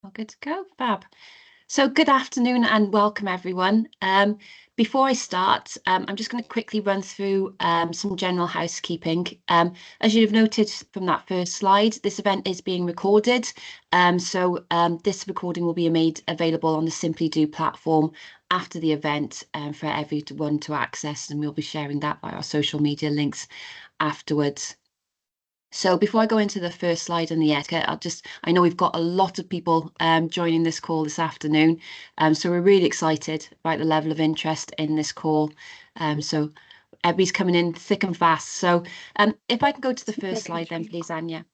All good to go. Fab. So good afternoon and welcome everyone. Before I start, I'm just going to quickly run through some general housekeeping. As you've noted from that first slide, this event is being recorded. This recording will be made available on the Simply Do platform after the event for everyone to access, and we'll be sharing that by our social media links afterwards. So before I go into the first slide on the etiquette, I know we've got a lot of people joining this call this afternoon. So we're really excited about the level of interest in this call. So everybody's coming in thick and fast. So if I can go to the first slide then, please, Anya.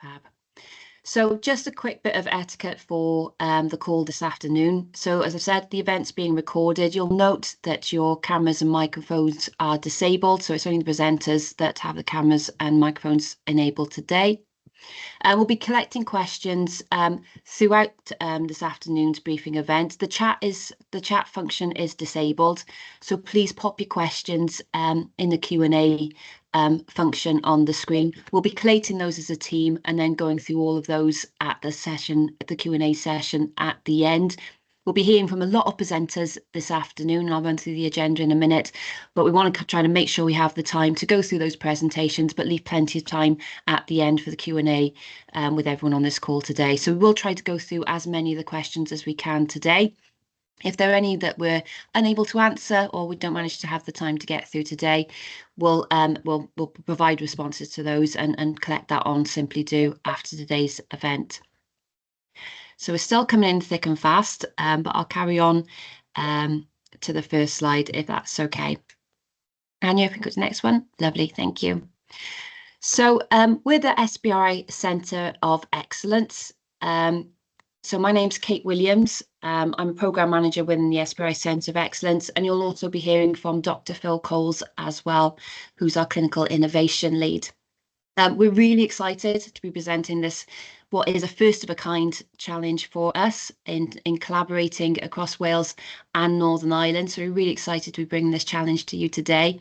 Fab. So just a quick bit of etiquette for the call this afternoon. So as I said, the event's being recorded. You'll note that your cameras and microphones are disabled. So it's only the presenters that have the cameras and microphones enabled today. We'll be collecting questions throughout this afternoon's briefing event. The chat function is disabled, so please pop your questions in the Q&A function on the screen. We'll be collating those as a team and then going through all of those at the Q&A session at the end. We'll be hearing from a lot of presenters this afternoon, and I'll run through the agenda in a minute, but we want to try to make sure we have the time to go through those presentations, but leave plenty of time at the end for the Q&A with everyone on this call today. So we'll try to go through as many of the questions as we can today. If there are any that we're unable to answer or we don't manage to have the time to get through today, we'll provide responses to those and collect that on Simply Do after today's event. So we're still coming in thick and fast, but I'll carry on to the first slide if that's okay. Anya, if we go to the next one. Lovely, thank you. So we're the SBRI Centre of Excellence. So my name's Kate Williams. I'm a programme manager within the SBRI Centre of Excellence, and you'll also be hearing from Dr. Phil Coles as well, who's our clinical innovation lead. We're really excited to be presenting this, what is a first of a kind challenge for us in collaborating across Wales and Northern Ireland. So we're really excited to be bringing this challenge to you today.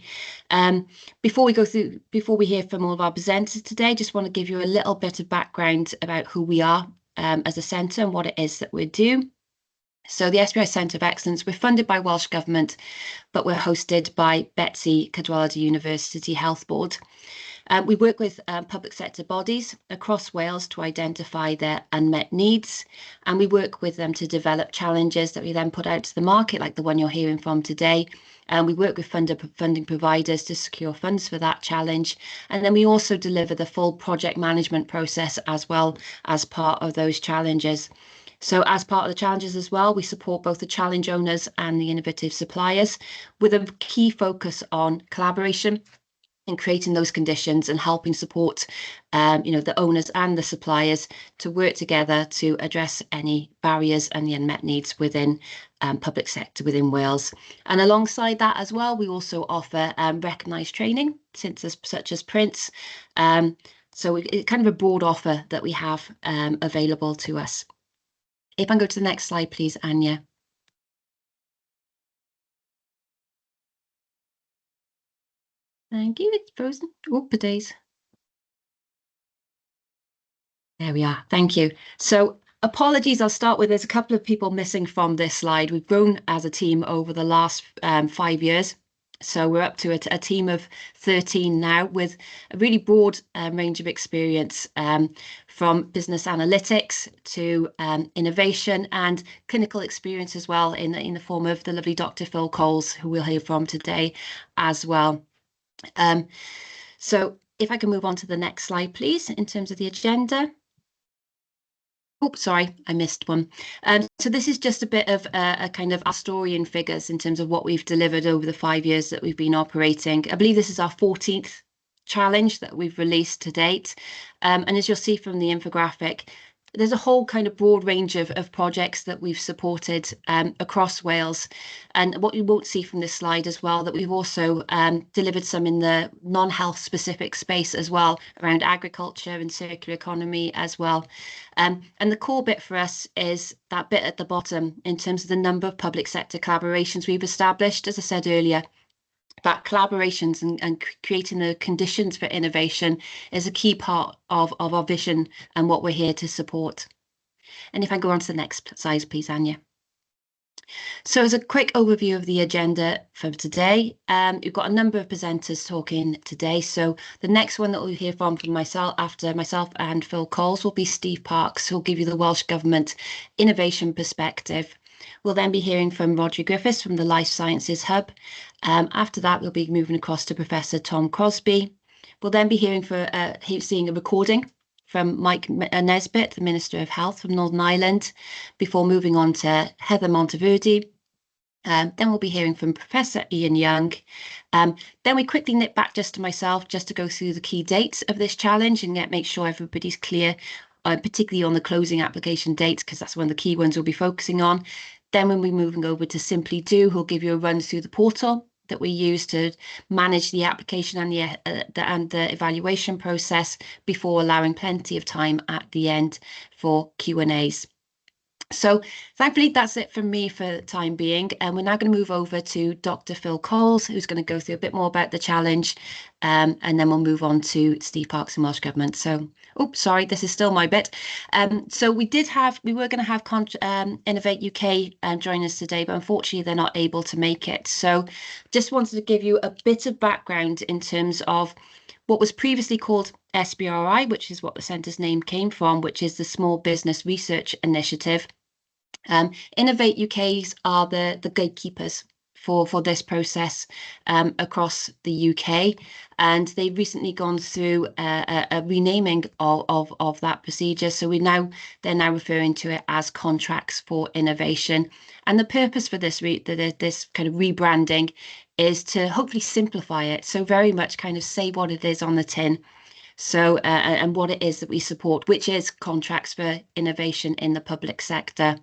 Before we hear from all of our presenters today, just want to give you a little bit of background about who we are as a centre and what it is that we do. So the SBRI Centre of Excellence, we're funded by Welsh Government, but we're hosted by Betsy Cadwaladr University Health Board. We work with public sector bodies across Wales to identify their unmet needs, and we work with them to develop challenges that we then put out to the market, like the one you're hearing from today. And we work with funding providers to secure funds for that challenge. And then we also deliver the full project management process as well as part of those challenges. So as part of the challenges as well, we support both the challenge owners and the innovative suppliers with a key focus on collaboration and creating those conditions and helping support the owners and the suppliers to work together to address any barriers and the unmet needs within public sector within Wales. And alongside that as well, we also offer recognised training such as Prince. So it's kind of a broad offer that we have available to us. If I go to the next slide, please, Anya. Thank you, it's frozen. Oh, per days. There we are, thank you. So apologies, I'll start with, there's a couple of people missing from this slide. We've grown as a team over the last 5 years. So we're up to a team of 13 now with a really broad range of experience from business analytics to innovation and clinical experience as well in the form of the lovely Dr. Phil Coles, who we'll hear from today as well. So if I can move on to the next slide, please, in terms of the agenda. Oh, sorry, I missed one. So this is just a bit of a kind of our story in figures in terms of what we've delivered over the 5 years that we've been operating. I believe this is our 14th challenge that we've released to date. And as you'll see from the infographic, there's a whole kind of broad range of projects that we've supported across Wales. And what you won't see from this slide as well, that we've also delivered some in the non-health specific space as well, around agriculture and circular economy as well. And the core bit for us is that bit at the bottom in terms of the number of public sector collaborations we've established. As I said earlier, that collaborations and creating the conditions for innovation is a key part of our vision and what we're here to support. And if I go on to the next slide, please, Anya. So as a quick overview of the agenda for today, you've got a number of presenters talking today. So the next one that we'll hear from myself, after myself and Phil Coles, will be Steve Parks, who'll give you the Welsh Government innovation perspective. We'll then be hearing from Roger Griffiths from the Life Sciences Hub. After that, we'll be moving across to Professor Tom Crosby. We'll then be seeing a recording from Mike Nesbitt, the Minister of Health from Northern Ireland, before moving on to Heather Monteverdi. Then we'll be hearing from Professor Ian Young. Then we quickly nip back just to myself, just to go through the key dates of this challenge and make sure everybody's clear, particularly on the closing application dates, because that's one of the key ones we'll be focusing on. Then when we're moving over to Simply Do, who'll give you a run through the portal that we use to manage the application and the evaluation process, before allowing plenty of time at the end for Q&As. So thankfully, that's it from me for the time being. And we're now going to move over to Dr. Phil Coles, who's going to go through a bit more about the challenge. And then we'll move on to Steve Parks and Welsh Government. So, oops, sorry, this is still my bit. So we were going to have Innovate UK join us today, but unfortunately they're not able to make it. So just wanted to give you a bit of background in terms of what was previously called SBRI, which is what the centre's name came from, which is the Small Business Research Initiative. Innovate UK's are the gatekeepers for this process across the UK, and they've recently gone through a renaming of that procedure. So they're now referring to it as Contracts for Innovation, and the purpose for this kind of rebranding is to hopefully simplify it. So very much kind of say what it is on the tin. So and what it is that we support, which is contracts for innovation in the public sector.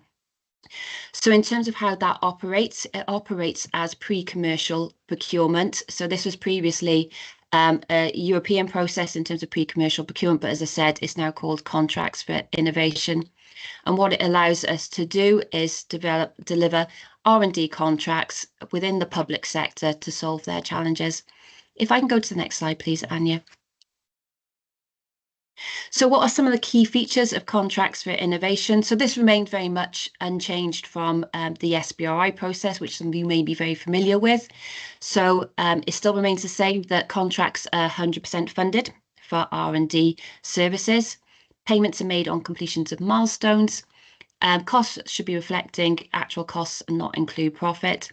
So in terms of how that operates, it operates as pre-commercial procurement. So this was previously a European process in terms of pre-commercial procurement, but as I said, it's now called Contracts for Innovation. And what it allows us to do is deliver R&D contracts within the public sector to solve their challenges. If I can go to the next slide, please, Anya. So what are some of the key features of Contracts for Innovation? So this remained very much unchanged from the SBRI process, which some of you may be very familiar with. So it still remains the same, that contracts are 100% funded for R&D services. Payments are made on completions of milestones. Costs should be reflecting actual costs and not include profit.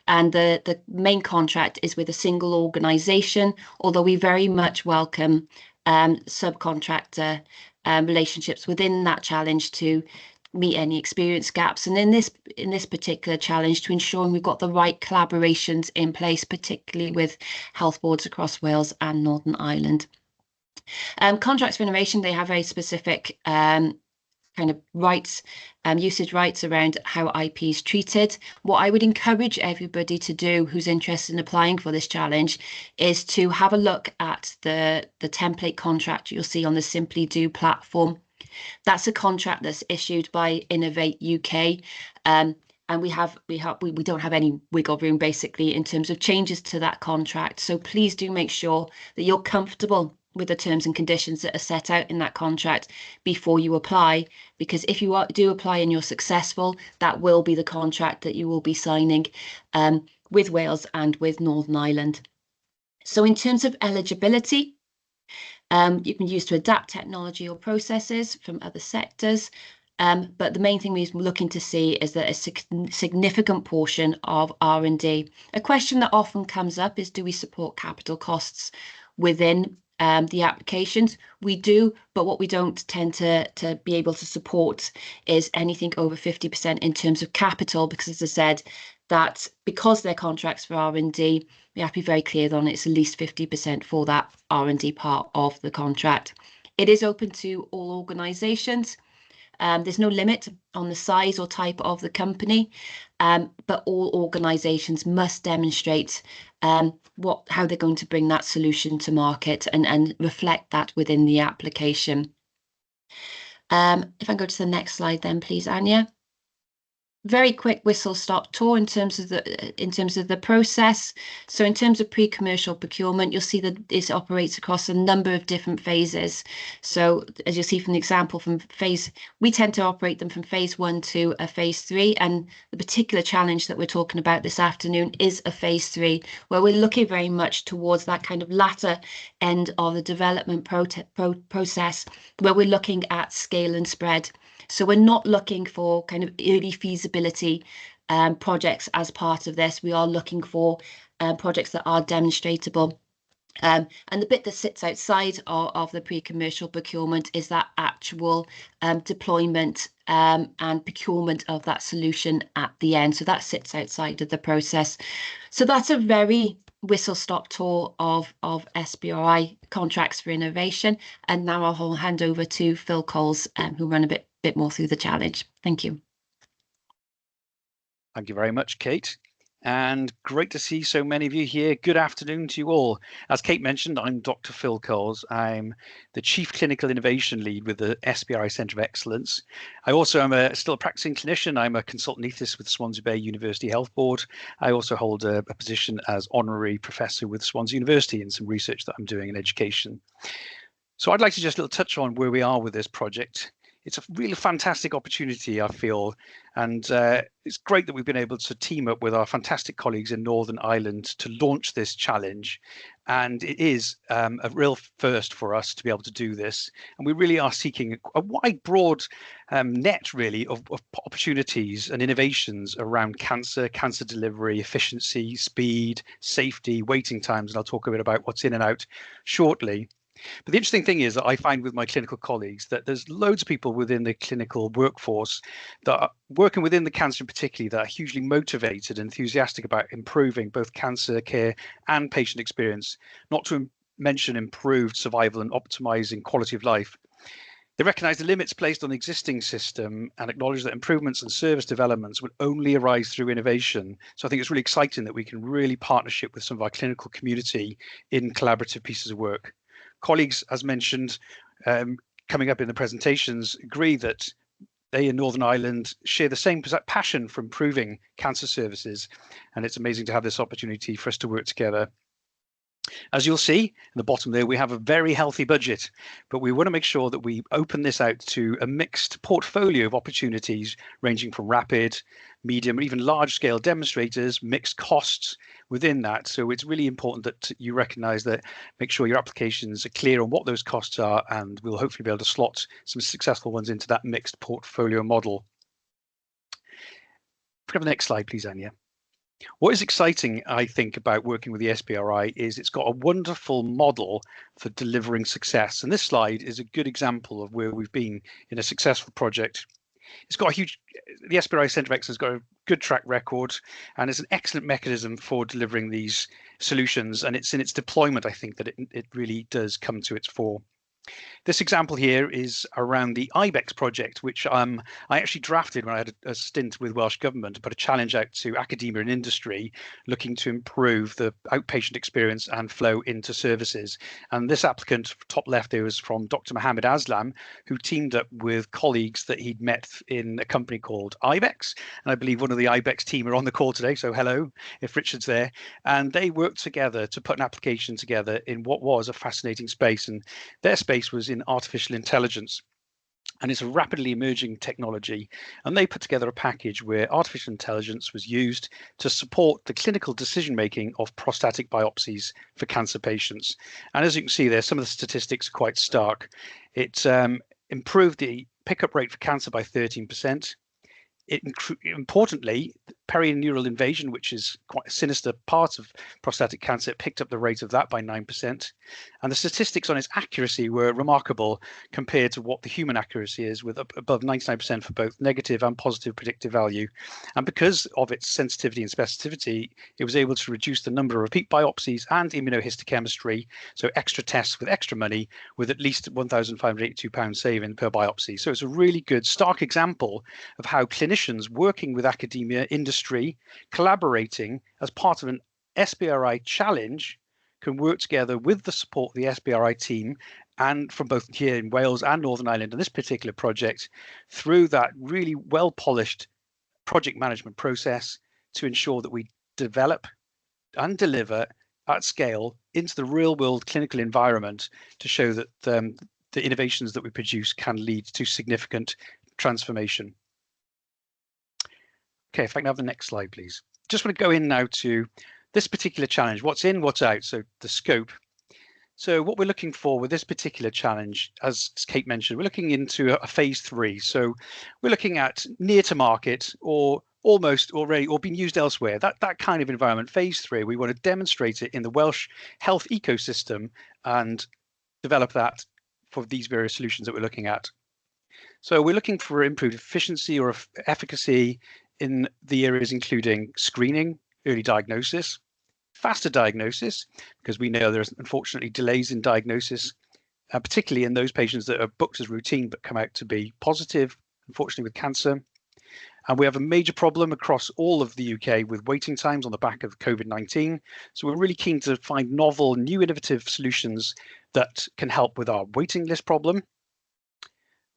And the main contract is with a single organisation, although we very much welcome subcontractor relationships within that challenge to meet any experience gaps, and in this particular challenge to ensuring we've got the right collaborations in place, particularly with health boards across Wales and Northern Ireland. Contracts for Innovation, they have very specific kind of rights, usage rights around how IP is treated. What I would encourage everybody to do who's interested in applying for this challenge is to have a look at the template contract you'll see on the Simply Do platform. That's a contract that's issued by Innovate UK. And we don't have any wiggle room basically in terms of changes to that contract. So please do make sure that you're comfortable with the terms and conditions that are set out in that contract before you apply, because if you do apply and you're successful, that will be the contract that you will be signing with Wales and with Northern Ireland. So in terms of eligibility, you can use to adapt technology or processes from other sectors. But the main thing we're looking to see is that a significant portion of R&D. A question that often comes up is, do we support capital costs within the applications? We do, but what we don't tend to be able to support is anything over 50% in terms of capital, because as I said, that because they're contracts for R&D, we have to be very clear on it's at least 50% for that R&D part of the contract. It is open to all organisations. There's no limit on the size or type of the company, but all organisations must demonstrate how they're going to bring that solution to market and reflect that within the application. If I go to the next slide then, please, Anya. very quick whistle-stop tour in terms of the process. So in terms of pre-commercial procurement, you'll see that it operates across a number of different phases. So as you'll see from the example we tend to operate them from phase 1 to a phase 3, and the particular challenge that we're talking about this afternoon is a phase 3, where we're looking very much towards that kind of latter end of the development process, where we're looking at scale and spread. So we're not looking for kind of early feasibility projects as part of this. We are looking for projects that are demonstratable. And the bit that sits outside of the pre-commercial procurement is that actual deployment and procurement of that solution at the end. So that sits outside of the process. So that's a very whistle-stop tour of SBRI Contracts for Innovation. And now I'll hand over to Phil Coles, who'll run a bit more through the challenge. Thank you. Thank you very much, Kate. And great to see so many of you here. Good afternoon to you all. As Kate mentioned, I'm Dr. Phil Coles. I'm the Chief Clinical Innovation Lead with the SBRI Centre of Excellence. I also am still a practicing clinician. I'm a consultant anaesthetist with Swansea Bay University Health Board. I also hold a position as honorary professor with Swansea University in some research that I'm doing in education. So I'd like to just touch on where we are with this project. It's a really fantastic opportunity, I feel, and it's great that we've been able to team up with our fantastic colleagues in Northern Ireland to launch this challenge. And it is a real first for us to be able to do this. And we really are seeking a wide, broad net, really, of opportunities and innovations around cancer delivery, efficiency, speed, safety, waiting times. And I'll talk a bit about what's in and out shortly. But the interesting thing is that I find with my clinical colleagues that there's loads of people within the clinical workforce that are working within the cancer particularly that are hugely motivated and enthusiastic about improving both cancer care and patient experience, not to mention improved survival and optimizing quality of life. They recognise the limits placed on the existing system and acknowledge that improvements and service developments will only arise through innovation. So I think it's really exciting that we can really partnership with some of our clinical community in collaborative pieces of work. Colleagues, as mentioned, coming up in the presentations, agree that they in Northern Ireland share the same passion for improving cancer services, and it's amazing to have this opportunity for us to work together. As you'll see in the bottom there, we have a very healthy budget, but we want to make sure that we open this out to a mixed portfolio of opportunities ranging from rapid, medium, or even large scale demonstrators, mixed costs within that. So it's really important that you recognize that, make sure your applications are clear on what those costs are, and we'll hopefully be able to slot some successful ones into that mixed portfolio model. Can we have the next slide, please, Anya? What is exciting, I think, about working with the SBRI is it's got a wonderful model for delivering success. And this slide is a good example of where we've been in a successful project. It's got the SBRI Centre of Excellence has got a good track record, and it's an excellent mechanism for delivering these solutions. And it's in its deployment, I think, that it really does come to its fore. This example here is around the IBEX project, which I actually drafted when I had a stint with Welsh Government to put a challenge out to academia and industry looking to improve the outpatient experience and flow into services. And this applicant, top left there, was from Dr. Mohammed Aslam, who teamed up with colleagues that he'd met in a company called IBEX. And I believe one of the IBEX team are on the call today, so hello, if Richard's there. And they worked together to put an application together in what was a fascinating space. And their space was in artificial intelligence, and it's a rapidly emerging technology, and they put together a package where artificial intelligence was used to support the clinical decision making of prostatic biopsies for cancer patients. And as you can see there, some of the statistics are quite stark. It improved the pickup rate for cancer by 13%. Importantly, perineural invasion, which is quite a sinister part of prostatic cancer, picked up the rate of that by 9%. And the statistics on its accuracy were remarkable compared to what the human accuracy is, with above 99% for both negative and positive predictive value. And because of its sensitivity and specificity, it was able to reduce the number of repeat biopsies and immunohistochemistry, so extra tests with extra money, with at least £1,582 saving per biopsy. So it's a really good, stark example of how clinicians working with academia, industry, collaborating as part of an SBRI challenge can work together with the support of the SBRI team, and from both here in Wales and Northern Ireland in this particular project, through that really well-polished project management process to ensure that we develop and deliver at scale into the real world clinical environment to show that the innovations that we produce can lead to significant transformation. Okay, if I can have the next slide, please. Just want to go in now to this particular challenge. What's in, what's out, so the scope. So what we're looking for with this particular challenge, as Kate mentioned, we're looking into a phase 3. So we're looking at near to market or almost already or being used elsewhere. That kind of environment, phase 3, we want to demonstrate it in the Welsh health ecosystem and develop that for these various solutions that we're looking at. So we're looking for improved efficiency or efficacy in the areas including screening, early diagnosis, faster diagnosis, because we know there's unfortunately delays in diagnosis, particularly in those patients that are booked as routine but come out to be positive, unfortunately with cancer. And we have a major problem across all of the UK with waiting times on the back of COVID-19. So we're really keen to find novel, new innovative solutions that can help with our waiting list problem.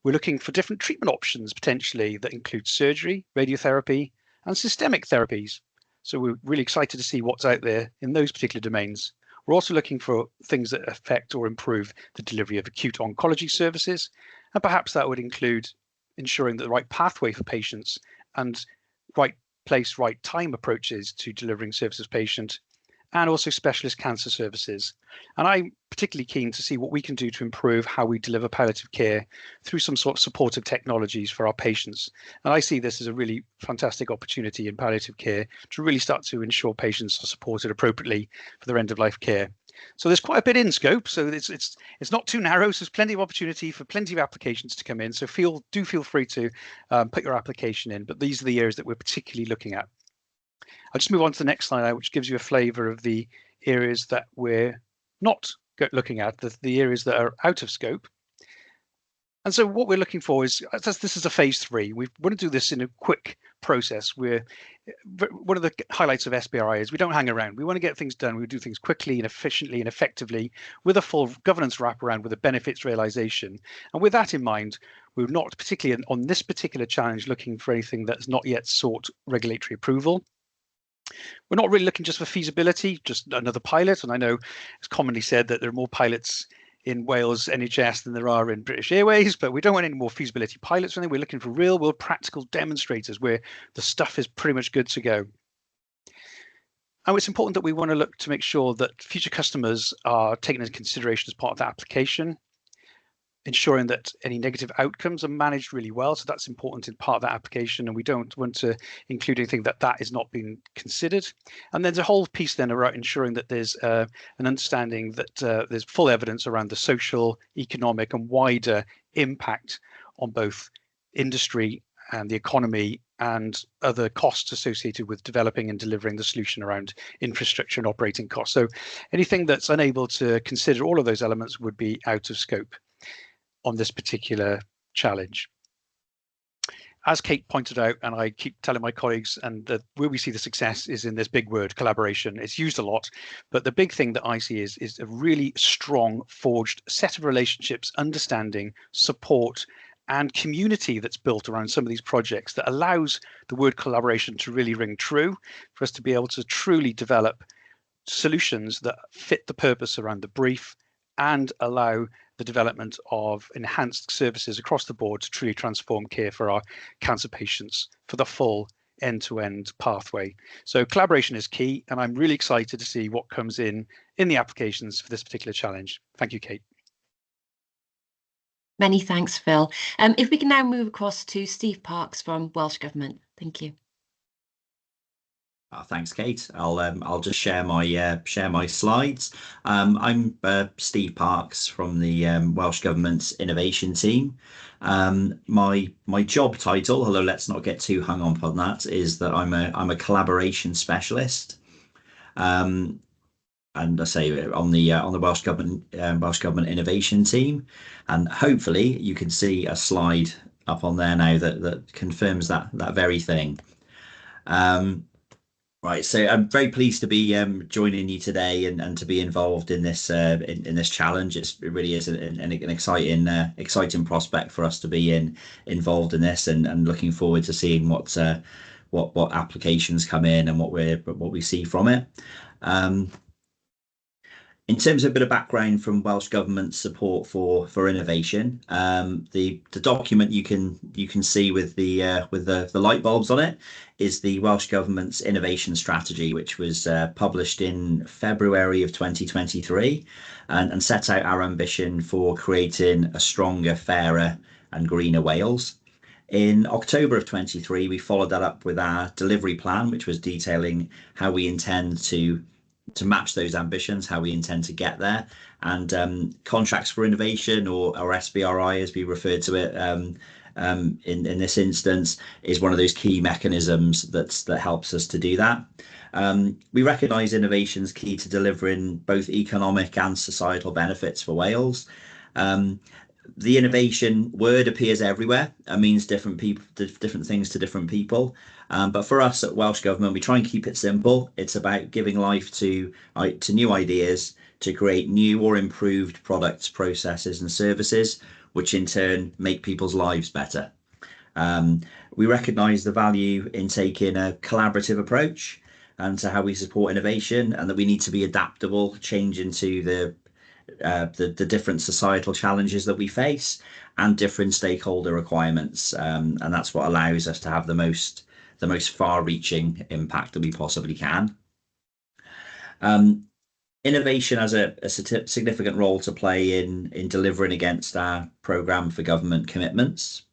We're looking for different treatment options potentially that include surgery, radiotherapy, and systemic therapies. So we're really excited to see what's out there in those particular domains. We're also looking for things that affect or improve the delivery of acute oncology services. And perhaps that would include ensuring that the right pathway for patients and right place, right time approaches to delivering services to patients, and also specialist cancer services. And I'm particularly keen to see what we can do to improve how we deliver palliative care through some sort of supportive technologies for our patients. And I see this as a really fantastic opportunity in palliative care to really start to ensure patients are supported appropriately for their end of life care. So there's quite a bit in scope, so it's not too narrow, so there's plenty of opportunity for plenty of applications to come in. So do feel free to put your application in, but these are the areas that we're particularly looking at. I'll just move on to the next slide now, which gives you a flavour of the areas that we're not looking at, the areas that are out of scope. And so what we're looking for is, this is a phase 3. We want to do this in a quick process. One of the highlights of SBRI is we don't hang around. We want to get things done. We do things quickly and efficiently and effectively with a full governance wraparound with a benefits realization. And with that in mind, we're not particularly on this particular challenge looking for anything that's not yet sought regulatory approval. We're not really looking just for feasibility, just another pilot. And I know it's commonly said that there are more pilots in Wales NHS than there are in British Airways, but we don't want any more feasibility pilots or anything. We're looking for real world practical demonstrators where the stuff is pretty much good to go. And it's important that we want to look to make sure that future customers are taken into consideration as part of the application, ensuring that any negative outcomes are managed really well. So that's important in part of that application, and we don't want to include anything that is not being considered. And there's a whole piece then about ensuring that there's an understanding that there's full evidence around the social, economic, and wider impact on both industry and the economy and other costs associated with developing and delivering the solution around infrastructure and operating costs. So anything that's unable to consider all of those elements would be out of scope on this particular challenge. As Kate pointed out, and I keep telling my colleagues, and where we see the success is in this big word, collaboration. It's used a lot, but the big thing that I see is a really strong forged set of relationships, understanding, support, and community that's built around some of these projects that allows the word collaboration to really ring true, for us to be able to truly develop solutions that fit the purpose around the brief and allow the development of enhanced services across the board to truly transform care for our cancer patients for the full end-to-end pathway. So collaboration is key, and I'm really excited to see what comes in the applications for this particular challenge. Thank you, Kate. Many thanks, Phil. If we can now move across to Steve Parks from Welsh Government. Thank you. Thanks, Kate. I'll just share my slides. I'm Steve Parks from the Welsh Government's innovation team. My job title, although let's not get too hung up on that, is that I'm a collaboration specialist. And I say on the Welsh Government innovation team. And hopefully you can see a slide up on there now that confirms that very thing. Right, so I'm very pleased to be joining you today and to be involved in this this challenge. It really is an exciting prospect for us to be involved in this, and looking forward to seeing what what applications come in and what we see from it. In terms of a bit of background from Welsh Government support for innovation, the document you can see with the light bulbs on it is the Welsh Government's innovation strategy, which was published in February of 2023, and set out our ambition for creating a stronger, fairer, and greener Wales. In October of 23, we followed that up with our delivery plan, which was detailing how we intend to match those ambitions, how we intend to get there, and contracts for innovation, or SBRI as we refer to it in this instance, is one of those key mechanisms that helps us to do that. We recognise innovation is key to delivering both economic and societal benefits for Wales. The innovation word appears everywhere and means different things to different people. But for us at Welsh Government, we try and keep it simple. It's about giving life to new ideas to create new or improved products, processes, and services, which in turn make people's lives better. We recognise the value in taking a collaborative approach and to how we support innovation, and that we need to be adaptable, change into the different societal challenges that we face and different stakeholder requirements, and that's what allows us to have the most far-reaching impact that we possibly can. Innovation has a significant role to play in delivering against our programme for government commitments.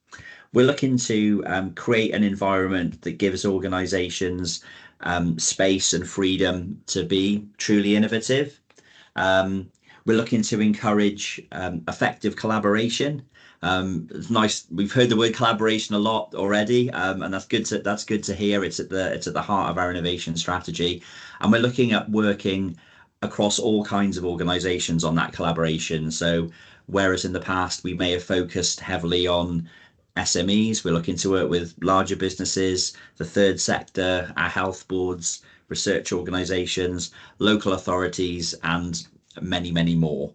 We're looking to create an environment that gives organisations space and freedom to be truly innovative. We're looking to encourage effective collaboration. It's nice. We've heard the word collaboration a lot already, and that's good to hear. It's at the heart of our innovation strategy, and we're looking at working across all kinds of organisations on that collaboration. So, whereas in the past we may have focused heavily on SMEs, we're looking to work with larger businesses, the third sector, our health boards, research organisations, local authorities, and many more.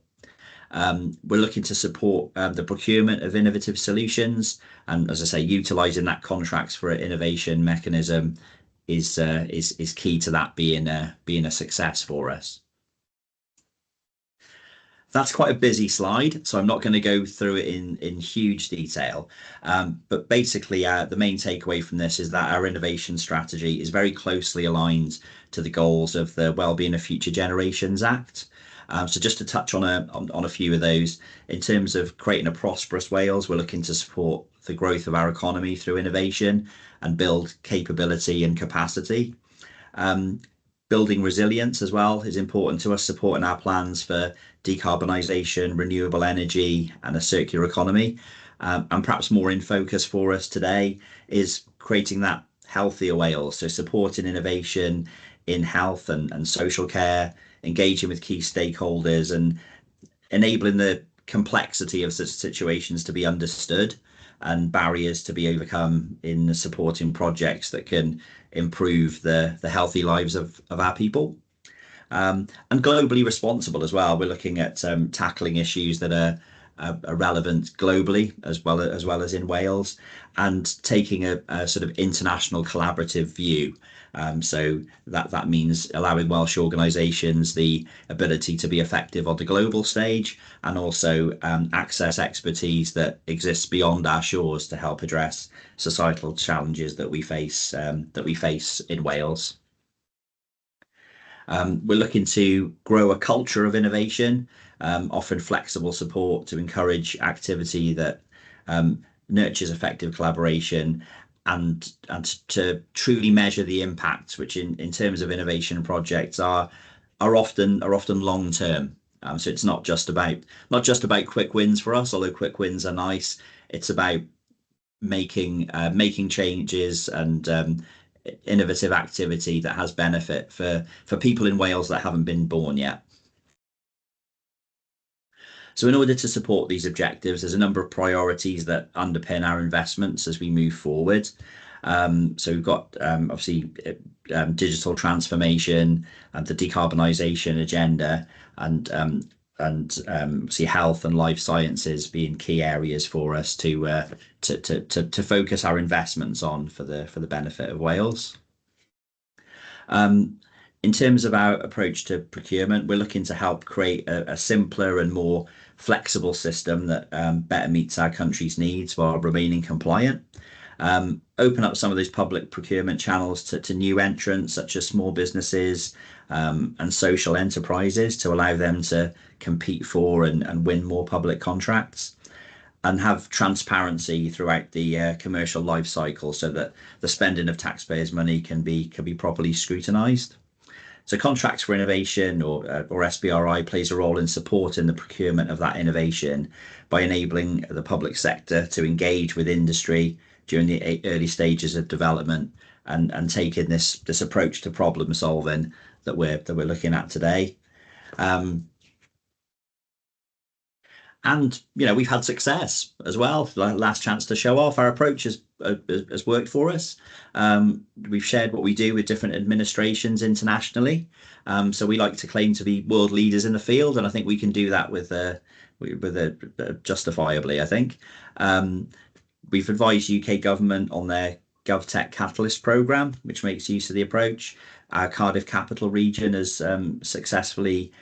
We're looking to support the procurement of innovative solutions, and as I say, utilising that contracts for innovation mechanism is key to that being a success for us. That's quite a busy slide, so I'm not going to go through it in huge detail. But basically, the main takeaway from this is that our innovation strategy is very closely aligned to the goals of the Wellbeing of Future Generations Act. So just to touch on a few of those, in terms of creating a prosperous Wales, we're looking to support the growth of our economy through innovation and build capability and capacity. Building resilience as well is important to us, supporting our plans for decarbonisation, renewable energy, and a circular economy. And perhaps more in focus for us today is creating that healthier Wales, so supporting innovation in health and social care, engaging with key stakeholders, and enabling the complexity of such situations to be understood and barriers to be overcome in supporting projects that can improve the healthy lives of our people. And globally responsible as well. We're looking at tackling issues that are relevant globally as well as in Wales, and taking a sort of international collaborative view. So that means allowing Welsh organisations the ability to be effective on the global stage, and also access expertise that exists beyond our shores to help address societal challenges that we face in Wales. We're looking to grow a culture of innovation, offering flexible support to encourage activity that nurtures effective collaboration, and to truly measure the impacts, which in terms of innovation projects are often long term. So it's not just about quick wins for us, although quick wins are nice. It's about making changes and innovative activity that has benefit for people in Wales that haven't been born yet. So in order to support these objectives, there's a number of priorities that underpin our investments as we move forward. So we've got obviously digital transformation and the decarbonisation agenda, and see health and life sciences being key areas for us to focus our investments on for the benefit of Wales. In terms of our approach to procurement, we're looking to help create a simpler and more flexible system that better meets our country's needs while remaining compliant. Open up some of those public procurement channels to new entrants such as small businesses and social enterprises to allow them to compete for and win more public contracts, and have transparency throughout the commercial life cycle so that the spending of taxpayers' money can be properly scrutinised. So Contracts for Innovation, or SBRI, plays a role in supporting the procurement of that innovation by enabling the public sector to engage with industry during the early stages of development and taking this approach to problem solving that we're looking at today. And we've had success as well. Last chance to show off our approach has worked for us. We've shared what we do with different administrations internationally. So we like to claim to be world leaders in the field, and I think we can do that with justifiably, I think. We've advised UK government on their GovTech Catalyst programme, which makes use of the approach. Our Cardiff Capital region has successfully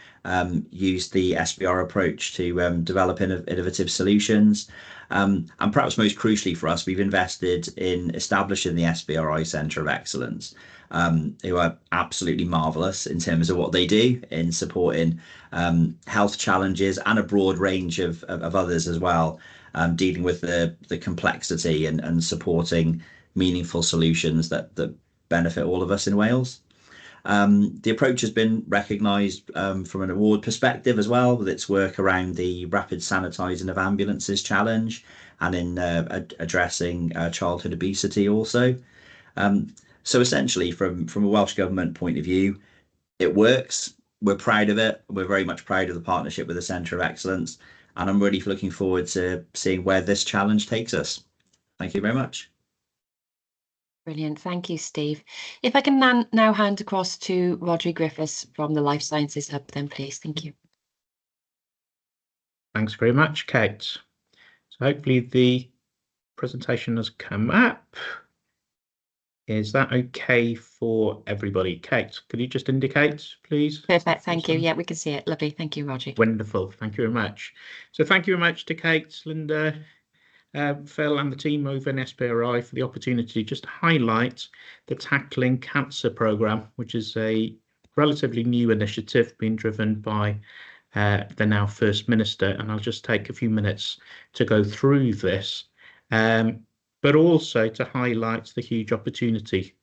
used the SBR approach to develop innovative solutions. And perhaps most crucially for us, we've invested in establishing the SBRI Centre of Excellence, who are absolutely marvellous in terms of what they do in supporting health challenges and a broad range of others as well, dealing with the complexity and supporting meaningful solutions that benefit all of us in Wales. The approach has been recognised from an award perspective as well, with its work around the rapid sanitising of ambulances challenge and in addressing childhood obesity also. So essentially, from a Welsh Government point of view, it works. We're proud of it. We're very much proud of the partnership with the Centre of Excellence, and I'm really looking forward to seeing where this challenge takes us. Thank you very much. Brilliant. Thank you, Steve. If I can now hand across to Rodri Griffiths from the Life Sciences Hub then, please. Thank you. Thanks very much, Kate. So hopefully the presentation has come up. Is that okay for everybody? Kate, could you just indicate, please? Perfect. Thank you. Yeah, we can see it. Lovely. Thank you, Rodri. Wonderful. Thank you very much. So thank you very much to Kate, Linda, Phil and the team over in SBRI for the opportunity just to highlight the Tackling Cancer programme, which is a relatively new initiative being driven by the now First Minister. And I'll just take a few minutes to go through this, but also to highlight the huge opportunity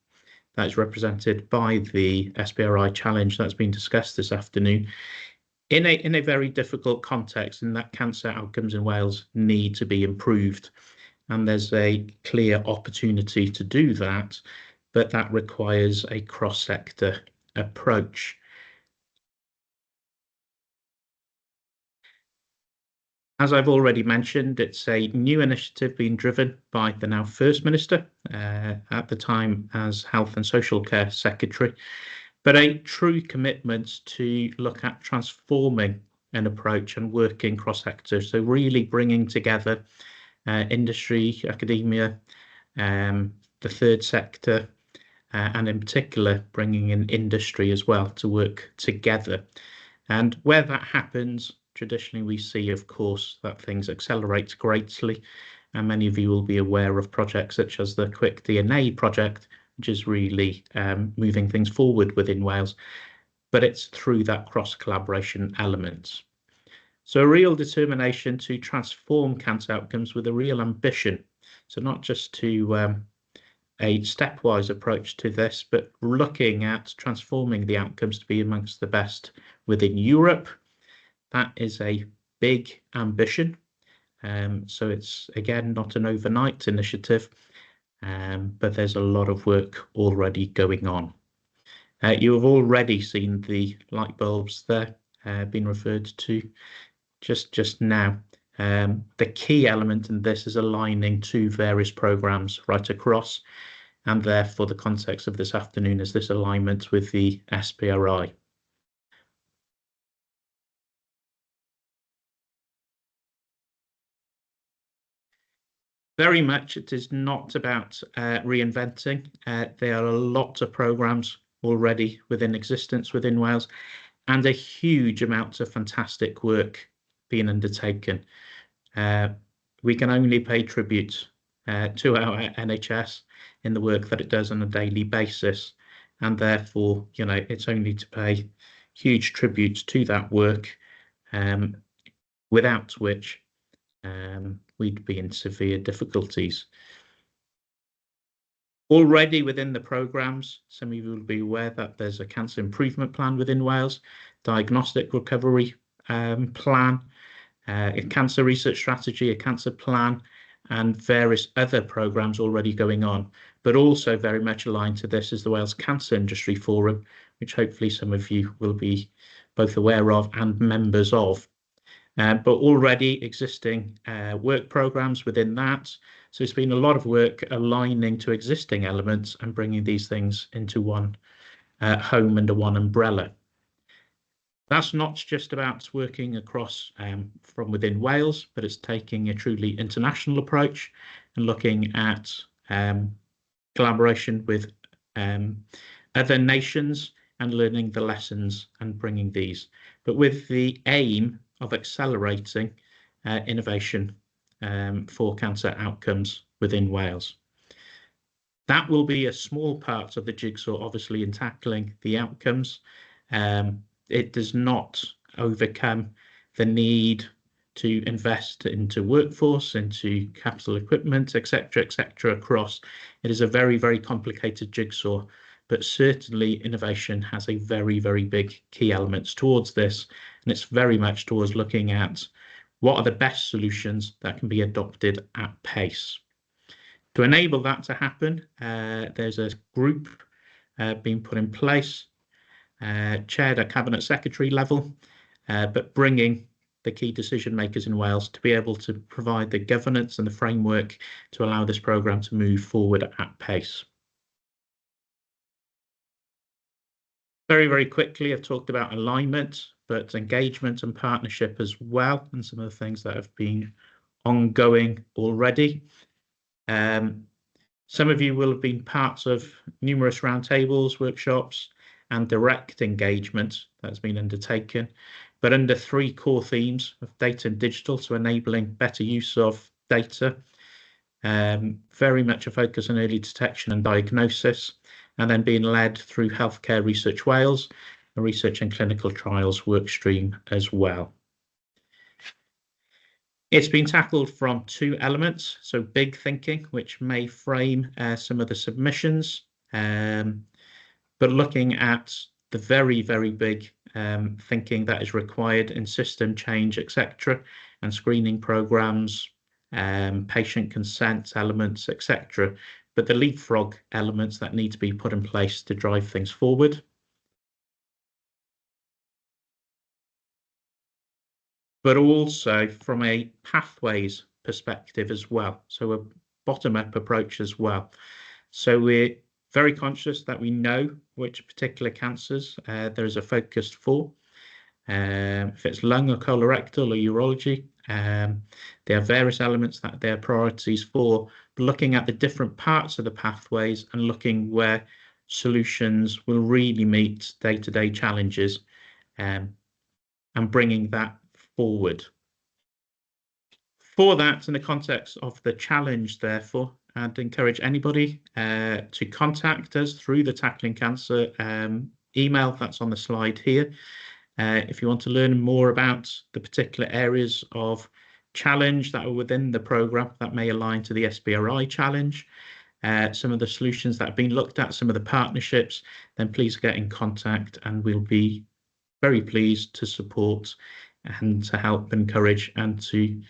that is represented by the SBRI challenge that's been discussed this afternoon in a very difficult context, in that cancer outcomes in Wales need to be improved, and there's a clear opportunity to do that, but that requires a cross-sector approach. As I've already mentioned, it's a new initiative being driven by the now First Minister, at the time as Health and Social Care Secretary, but a true commitment to look at transforming an approach and working cross-sector. So really bringing together industry, academia, the third sector, and in particular bringing in industry as well to work together. And where that happens, traditionally we see, of course, that things accelerate greatly. And many of you will be aware of projects such as the Quick DNA project, which is really moving things forward within Wales, but it's through that cross-collaboration element. So a real determination to transform cancer outcomes with a real ambition. So not just to a stepwise approach to this, but looking at transforming the outcomes to be amongst the best within Europe. That is a big ambition. So it's, again, not an overnight initiative. But there's a lot of work already going on. You have already seen the light bulbs there being referred to just now. The key element in this is aligning two various programmes right across, and therefore the context of this afternoon is this alignment with the SBRI. Very much it is not about reinventing. There are a lot of programmes already within existence within Wales, and a huge amount of fantastic work being undertaken. We can only pay tribute to our NHS in the work that it does on a daily basis, and therefore, you know, it's only to pay huge tribute to that work, without which we'd be in severe difficulties. Already within the programmes, some of you will be aware that there's a cancer improvement plan within Wales, diagnostic recovery plan, a cancer research strategy, a cancer plan, and various other programmes already going on. But also very much aligned to this is the Wales Cancer Industry Forum, which hopefully some of you will be both aware of and members of. But already existing work programmes within that. So it's been a lot of work aligning to existing elements and bringing these things into one home under one umbrella. That's not just about working across from within Wales, but it's taking a truly international approach and looking at collaboration with other nations and learning the lessons and bringing these, but with the aim of accelerating innovation for cancer outcomes within Wales. That will be a small part of the jigsaw, obviously, in tackling the outcomes. It does not overcome the need to invest into workforce, into capital equipment, etc., across. It is a very, very complicated jigsaw, but certainly innovation has a very, very big key elements towards this, and it's very much towards looking at what are the best solutions that can be adopted at pace. To enable that to happen, there's a group being put in place, chaired at Cabinet Secretary level, but bringing the key decision makers in Wales to be able to provide the governance and the framework to allow this programme to move forward at pace. Very, very quickly, I've talked about alignment, but engagement and partnership as well, and some of the things that have been ongoing already. Some of you will have been parts of numerous roundtables, workshops, and direct engagement that has been undertaken, but under 3 core themes of data and digital, so enabling better use of data, very much a focus on early detection and diagnosis, and then being led through Healthcare Research Wales, a research and clinical trials work stream as well. It's been tackled from 2 elements, so big thinking, which may frame some of the submissions, but looking at the very, very big thinking that is required in system change, etc., and screening programs, patient consent elements, etc., but the leapfrog elements that need to be put in place to drive things forward. But also from a pathways perspective as well, so a bottom-up approach as well. So we're very conscious that we know which particular cancers there is a focus for. If it's lung or colorectal or urology, there are various elements that there are priorities for, but looking at the different parts of the pathways and looking where solutions will really meet day-to-day challenges, and bringing that forward. For that, in the context of the challenge, therefore, I'd encourage anybody to contact us through the Tackling Cancer email that's on the slide here. If you want to learn more about the particular areas of challenge that are within the programme that may align to the SBRI challenge, some of the solutions that have been looked at, some of the partnerships, then please get in contact and we'll be very pleased to support and to help encourage and to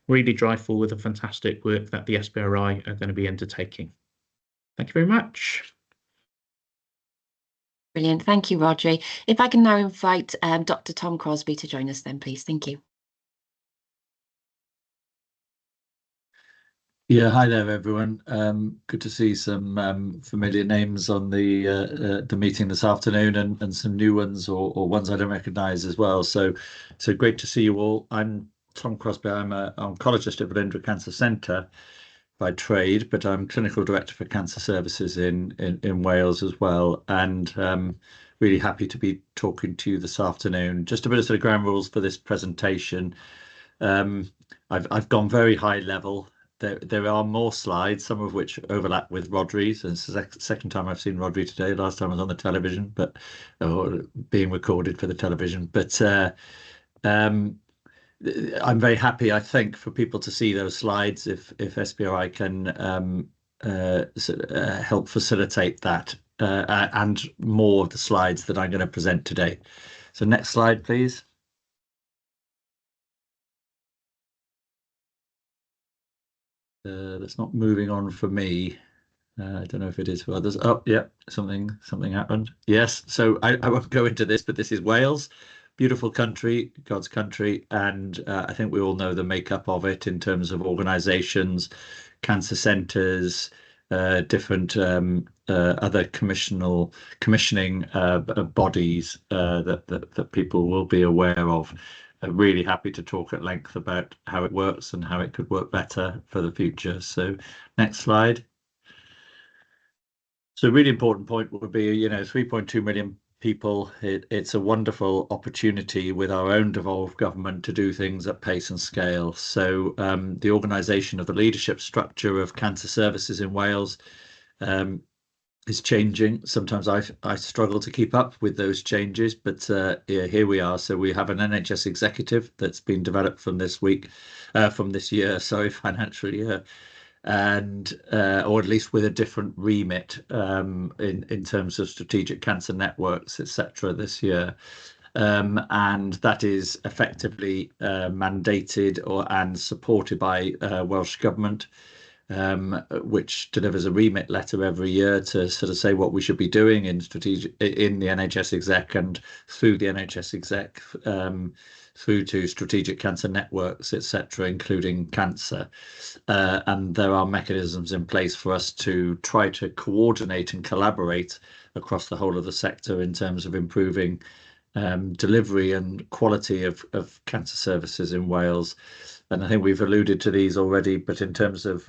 really drive forward the fantastic work that the SBRI are going to be undertaking. Thank you very much. Brilliant. Thank you, Rodri. If I can now invite Dr. Tom Crosby to join us then, please. Thank you. Yeah, hi there, everyone. Good to see some familiar names on the meeting this afternoon, and some new ones or ones I don't recognise as well. So great to see you all. I'm Tom Crosby. I'm an oncologist at Velindre Cancer Centre, by trade, but I'm Clinical Director for Cancer Services in Wales as well, and really happy to be talking to you this afternoon. Just a bit of sort of ground rules for this presentation. I've gone very high level. There are more slides, some of which overlap with Rodri's, and it's the second time I've seen Rodri today. Last time I was on the television, or being recorded for the television. But I'm very happy, I think, for people to see those slides if SBRI can help facilitate that and more of the slides that I'm going to present today. So next slide, please. That's not moving on for me. I don't know if it is for others. Oh, yeah, something happened. Yes, so I won't go into this, but this is Wales. Beautiful country, God's country, and I think we all know the makeup of it in terms of organisations, cancer centres, different other commissioning bodies that people will be aware of. I'm really happy to talk at length about how it works and how it could work better for the future. So next slide. So a really important point would be, 3.2 million people. It's a wonderful opportunity with our own devolved government to do things at pace and scale. So the organisation of the leadership structure of cancer services in Wales is changing. Sometimes I struggle to keep up with those changes, but yeah, here we are. So we have an NHS executive that's been developed from this year, financial year, and or at least with a different remit in terms of strategic cancer networks, etc. this year. And that is effectively mandated and supported by Welsh Government, which delivers a remit letter every year to sort of say what we should be doing in the NHS exec and through the NHS exec through to strategic cancer networks, etc., including cancer. And there are mechanisms in place for us to try to coordinate and collaborate across the whole of the sector in terms of improving delivery and quality of cancer services in Wales. And I think we've alluded to these already, but in terms of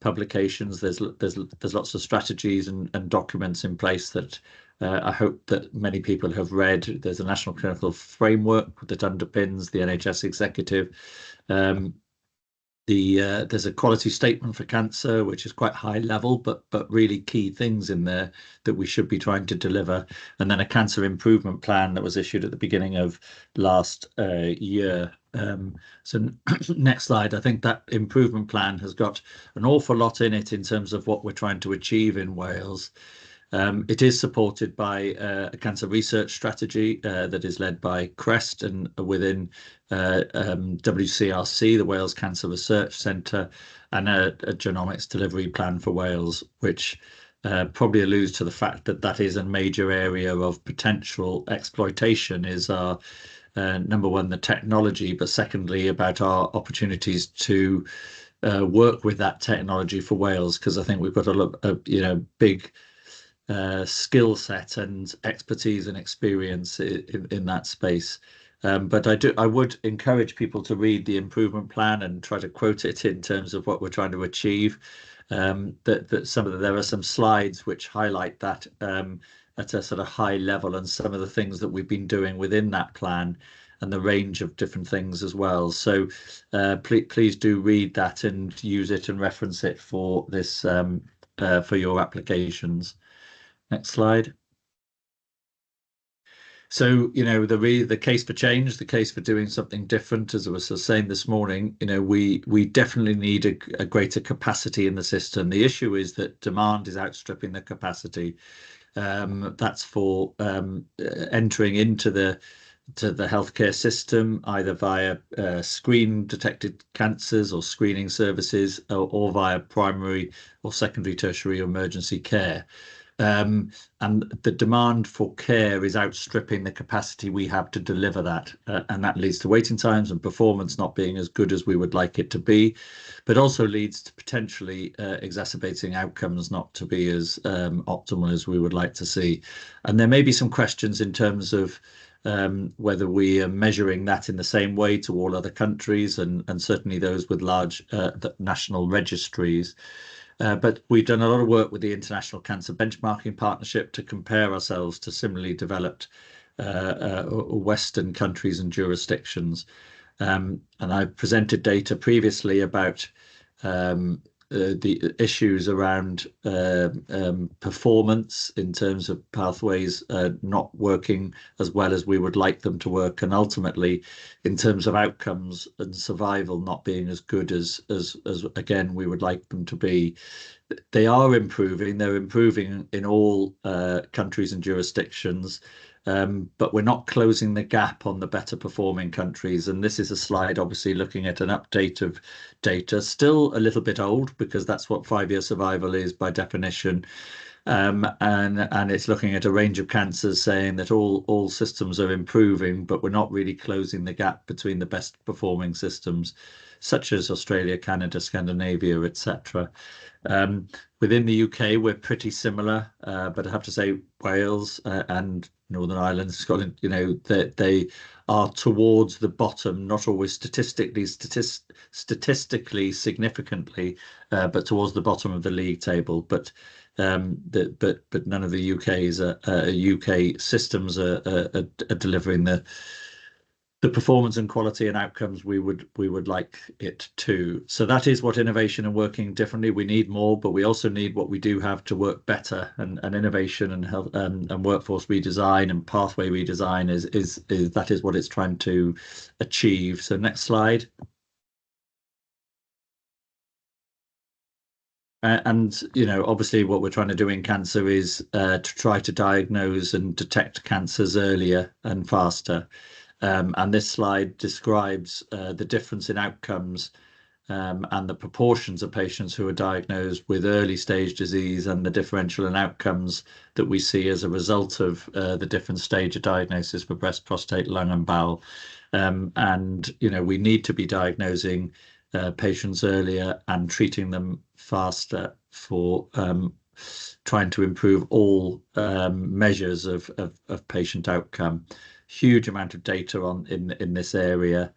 publications, there's lots of strategies and documents in place that I hope that many people have read. There's a national clinical framework that underpins the NHS executive. There's a quality statement for cancer, which is quite high level, but really key things in there that we should be trying to deliver. And then a cancer improvement plan that was issued at the beginning of last year. So next slide. I think that improvement plan has got an awful lot in it in terms of what we're trying to achieve in Wales. It is supported by a cancer research strategy that is led by CREST and within WCRC, the Wales Cancer Research Centre, and a genomics delivery plan for Wales, which probably alludes to the fact that that is a major area of potential exploitation, is our number one, the technology, but secondly, about our opportunities to work with that technology for Wales, because I think we've got a big skill set and expertise and experience in that space. But I would encourage people to read the improvement plan and try to quote it in terms of what we're trying to achieve. There are some slides which highlight that at a sort of high level, and some of the things that we've been doing within that plan and the range of different things as well. So please do read that and use it and reference it for this for your applications. Next slide. So, the case for change, the case for doing something different, as I was saying this morning, we definitely need a greater capacity in the system. The issue is that demand is outstripping the capacity. That's for entering into the healthcare system, either via screen detected cancers or screening services, or via primary or secondary, tertiary emergency care. And the demand for care is outstripping the capacity we have to deliver that. And that leads to waiting times and performance not being as good as we would like it to be, but also leads to potentially exacerbating outcomes not to be as optimal as we would like to see. And there may be some questions in terms of whether we are measuring that in the same way to all other countries, and certainly those with large national registries. But we've done a lot of work with the International Cancer Benchmarking Partnership to compare ourselves to similarly developed Western countries and jurisdictions. And I presented data previously about the issues around performance in terms of pathways not working as well as we would like them to work, and ultimately in terms of outcomes and survival not being as good as again we would like them to be. They are improving. They're improving in all countries and jurisdictions. But we're not closing the gap on the better performing countries. And this is a slide obviously looking at an update of data, still a little bit old because that's what 5-year survival is by definition. And it's looking at a range of cancers saying that all systems are improving, but we're not really closing the gap between the best performing systems, such as Australia, Canada, Scandinavia, etc. Within the UK, we're pretty similar, but I have to say Wales and Northern Ireland, Scotland, they are towards the bottom, not always statistically significantly, but towards the bottom of the league table. But none of the UK systems are delivering the performance and quality and outcomes we would like it to. So that is what innovation and working differently. We need more, but we also need what we do have to work better. And innovation and health and workforce redesign and pathway redesign is what it's trying to achieve. So next slide. And obviously what we're trying to do in cancer is to try to diagnose and detect cancers earlier and faster. And this slide describes the difference in outcomes and the proportions of patients who are diagnosed with early stage disease and the differential in outcomes that we see as a result of the different stage of diagnosis for breast, prostate, lung and bowel. And we need to be diagnosing patients earlier and treating them faster for trying to improve all measures of patient outcome. Huge amount of data in this area.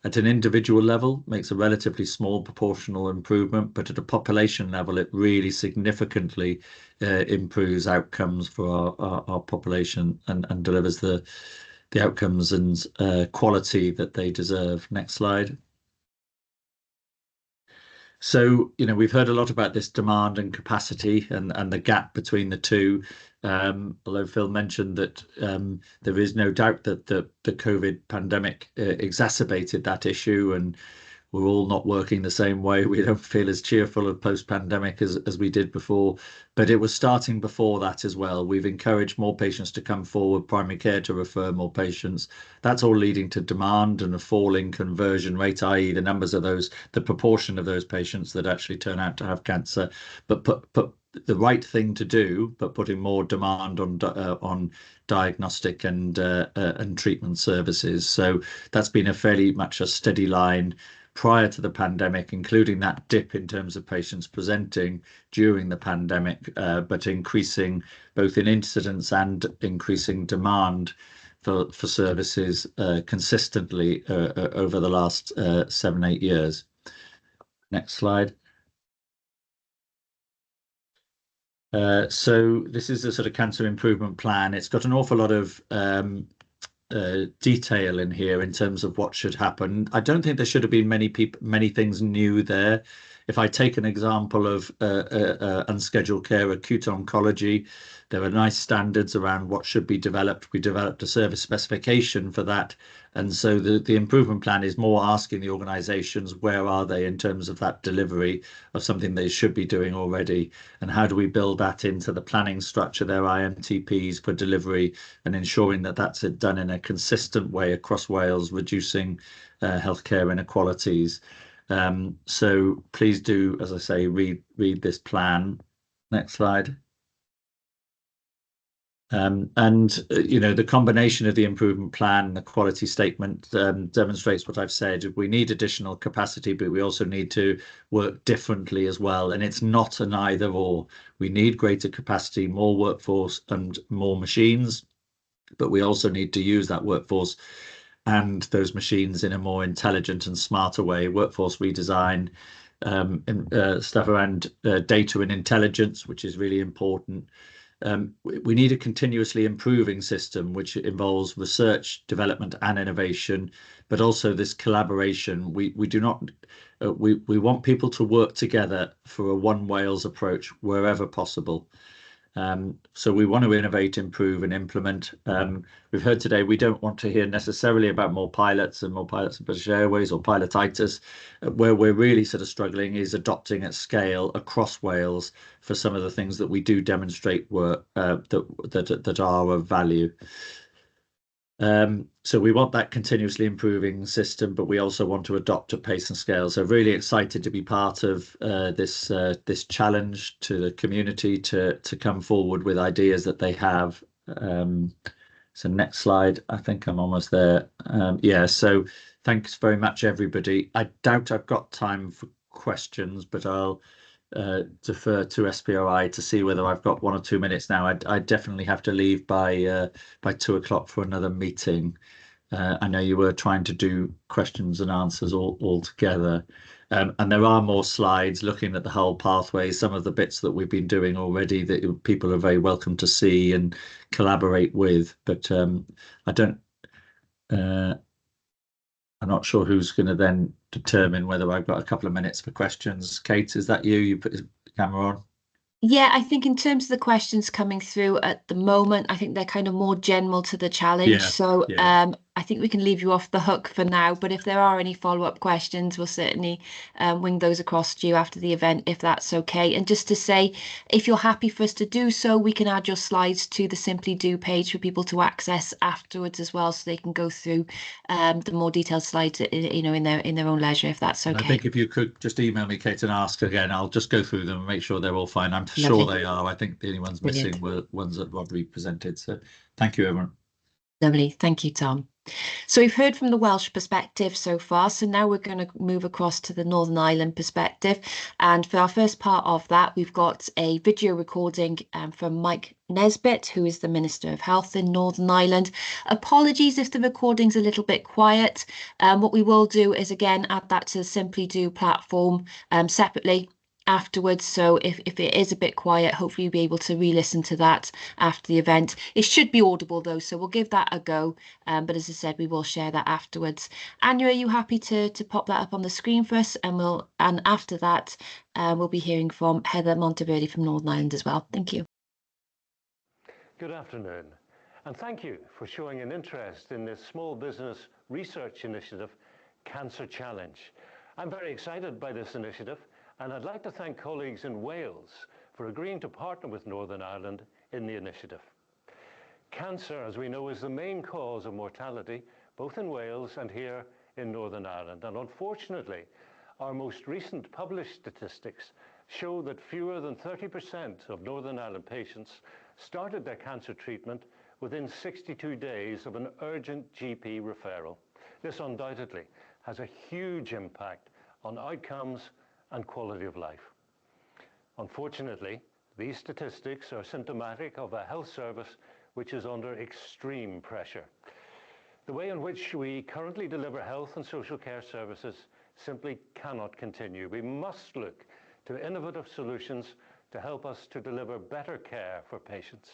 At an individual level, makes a relatively small proportional improvement, but at a population level, it really significantly improves outcomes for our population and delivers the outcomes and quality that they deserve. Next slide. So, we've heard a lot about this demand and capacity and the gap between the two. Although Phil mentioned that there is no doubt that the COVID pandemic exacerbated that issue, and we're all not working the same way. We don't feel as cheerful of post-pandemic as we did before, but it was starting before that as well. We've encouraged more patients to come forward, primary care to refer more patients. That's all leading to demand and a falling conversion rate, i.e. the numbers of the proportion of those patients that actually turn out to have cancer. But put the right thing to do, but putting more demand on diagnostic and treatment services. So that's been a fairly much a steady line prior to the pandemic, including that dip in terms of patients presenting during the pandemic, but increasing both in incidence and increasing demand for services consistently over the last 7-8 years. Next slide. So this is a sort of cancer improvement plan. It's got an awful lot of detail in here in terms of what should happen. I don't think there should have been many things new there. If I take an example of unscheduled care, acute oncology, there are nice standards around what should be developed. We developed a service specification for that. And so the improvement plan is more asking the organisations where are they in terms of that delivery of something they should be doing already, and how do we build that into the planning structure, their IMTPs for delivery, and ensuring that that's done in a consistent way across Wales, reducing healthcare inequalities. So please do, as I say, read this plan. Next slide. The combination of the improvement plan and the quality statement demonstrates what I've said. We need additional capacity, but we also need to work differently as well. And it's not an either or. We need greater capacity, more workforce and more machines. but we also need to use that workforce and those machines in a more intelligent and smarter way. Workforce redesign, stuff around data and intelligence, which is really important. We need a continuously improving system, which involves research, development, and innovation, but also this collaboration. We want people to work together for a One Wales approach wherever possible. So we want to innovate, improve, and implement. We've heard today we don't want to hear necessarily about more pilots and British Airways or pilotitis. Where we're really sort of struggling is adopting at scale across Wales for some of the things that we do demonstrate work that are of value. So we want that continuously improving system, but we also want to adopt at pace and scale. So really excited to be part of this challenge to the community to come forward with ideas that they have. So next slide. I think I'm almost there. Yeah, so thanks very much, everybody. I doubt I've got time for questions, but I'll defer to SBRI to see whether I've got 1 or 2 minutes now. I definitely have to leave by 2 o'clock for another meeting. I know you were trying to do questions and answers all together. And there are more slides looking at the whole pathway, some of the bits that we've been doing already that people are very welcome to see and collaborate with. But I'm not sure who's going to then determine whether I've got a couple of minutes for questions. Kate, is that you? You put the camera on? Yeah, I think in terms of the questions coming through at the moment, I think they're kind of more general to the challenge. Yeah, So yeah. I think we can leave you off the hook for now. But if there are any follow-up questions, we'll certainly wing those across to you after the event, if that's okay. And just to say, if you're happy for us to do so, we can add your slides to the Simply Do page for people to access afterwards as well, so they can go through the more detailed slides, in their own leisure, if that's okay. I think if you could just email me, Kate, and ask again, I'll just go through them and make sure they're all fine. I'm sure Lovely. they are. I think the only ones Brilliant. missing were ones that Robbie presented. So thank you, everyone. Lovely. Thank you, Tom. So we've heard from the Welsh perspective so far, so now we're going to move across to the Northern Ireland perspective. And for our first part of that, we've got a video recording from Mike Nesbitt, who is the Minister of Health in Northern Ireland. Apologies if the recording's a little bit quiet. What we will do is, again, add that to the Simply Do platform separately afterwards. So if it is a bit quiet, hopefully you'll be able to re-listen to that after the event. It should be audible though, so we'll give that a go. But as I said, we will share that afterwards. Anya, are you happy to pop that up on the screen for us? And after that, we'll be hearing from Heather Monteverde from Northern Ireland as well. Thank you. Good afternoon, and thank you for showing an interest in this small business research initiative, Cancer Challenge. I'm very excited by this initiative, and I'd like to thank colleagues in Wales for agreeing to partner with Northern Ireland in the initiative. Cancer, as we know, is the main cause of mortality, both in Wales and here in Northern Ireland. And unfortunately, our most recent published statistics show that fewer than 30% of Northern Ireland patients started their cancer treatment within 62 days of an urgent GP referral. This undoubtedly has a huge impact on outcomes and quality of life. Unfortunately, these statistics are symptomatic of a health service which is under extreme pressure. The way in which we currently deliver health and social care services simply cannot continue. We must look to innovative solutions to help us to deliver better care for patients.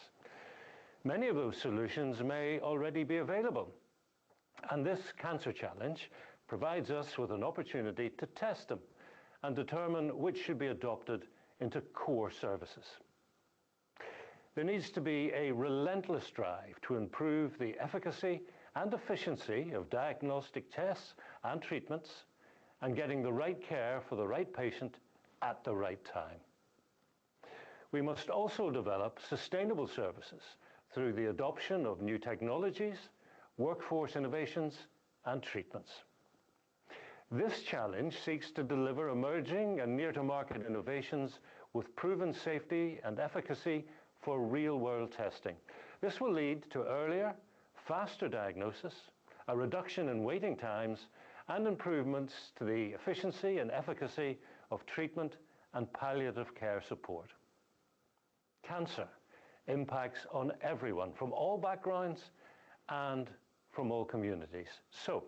Many of those solutions may already be available, and this Cancer Challenge provides us with an opportunity to test them and determine which should be adopted into core services. There needs to be a relentless drive to improve the efficacy and efficiency of diagnostic tests and treatments, and getting the right care for the right patient at the right time. We must also develop sustainable services through the adoption of new technologies, workforce innovations, and treatments. This challenge seeks to deliver emerging and near-to-market innovations with proven safety and efficacy for real-world testing. This will lead to earlier, faster diagnosis, a reduction in waiting times, and improvements to the efficiency and efficacy of treatment and palliative care support. Cancer impacts on everyone from all backgrounds and from all communities. So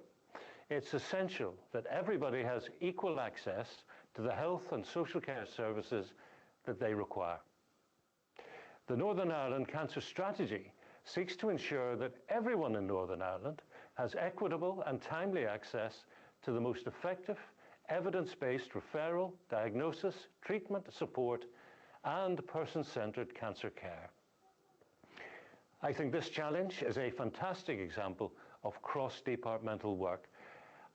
it's essential that everybody has equal access to the health and social care services that they require. The Northern Ireland Cancer Strategy seeks to ensure that everyone in Northern Ireland has equitable and timely access to the most effective, evidence-based referral, diagnosis, treatment, support, and person-centred cancer care. I think this challenge is a fantastic example of cross-departmental work,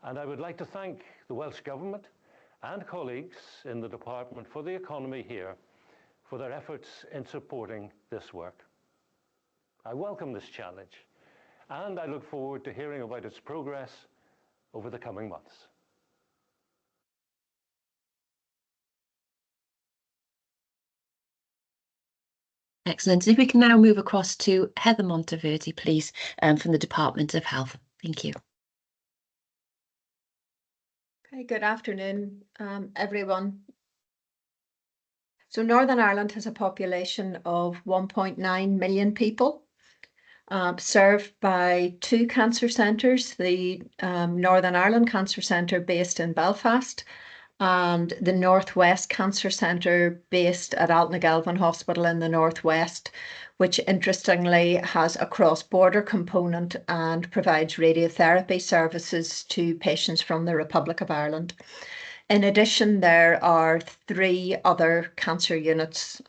and I would like to thank the Welsh Government and colleagues in the Department for the Economy here for their efforts in supporting this work. I welcome this challenge, and I look forward to hearing about its progress over the coming months. Excellent. If we can now move across to Heather Monteverdi, please, from the Department of Health. Thank you. Okay, good afternoon, everyone. So Northern Ireland has a population of 1.9 million people, served by 2 cancer centres, the Northern Ireland Cancer Centre based in Belfast and the Northwest Cancer Centre based at Altnagelvin Hospital in the Northwest, which interestingly has a cross-border component and provides radiotherapy services to patients from the Republic of Ireland. In addition, there are 3 other cancer units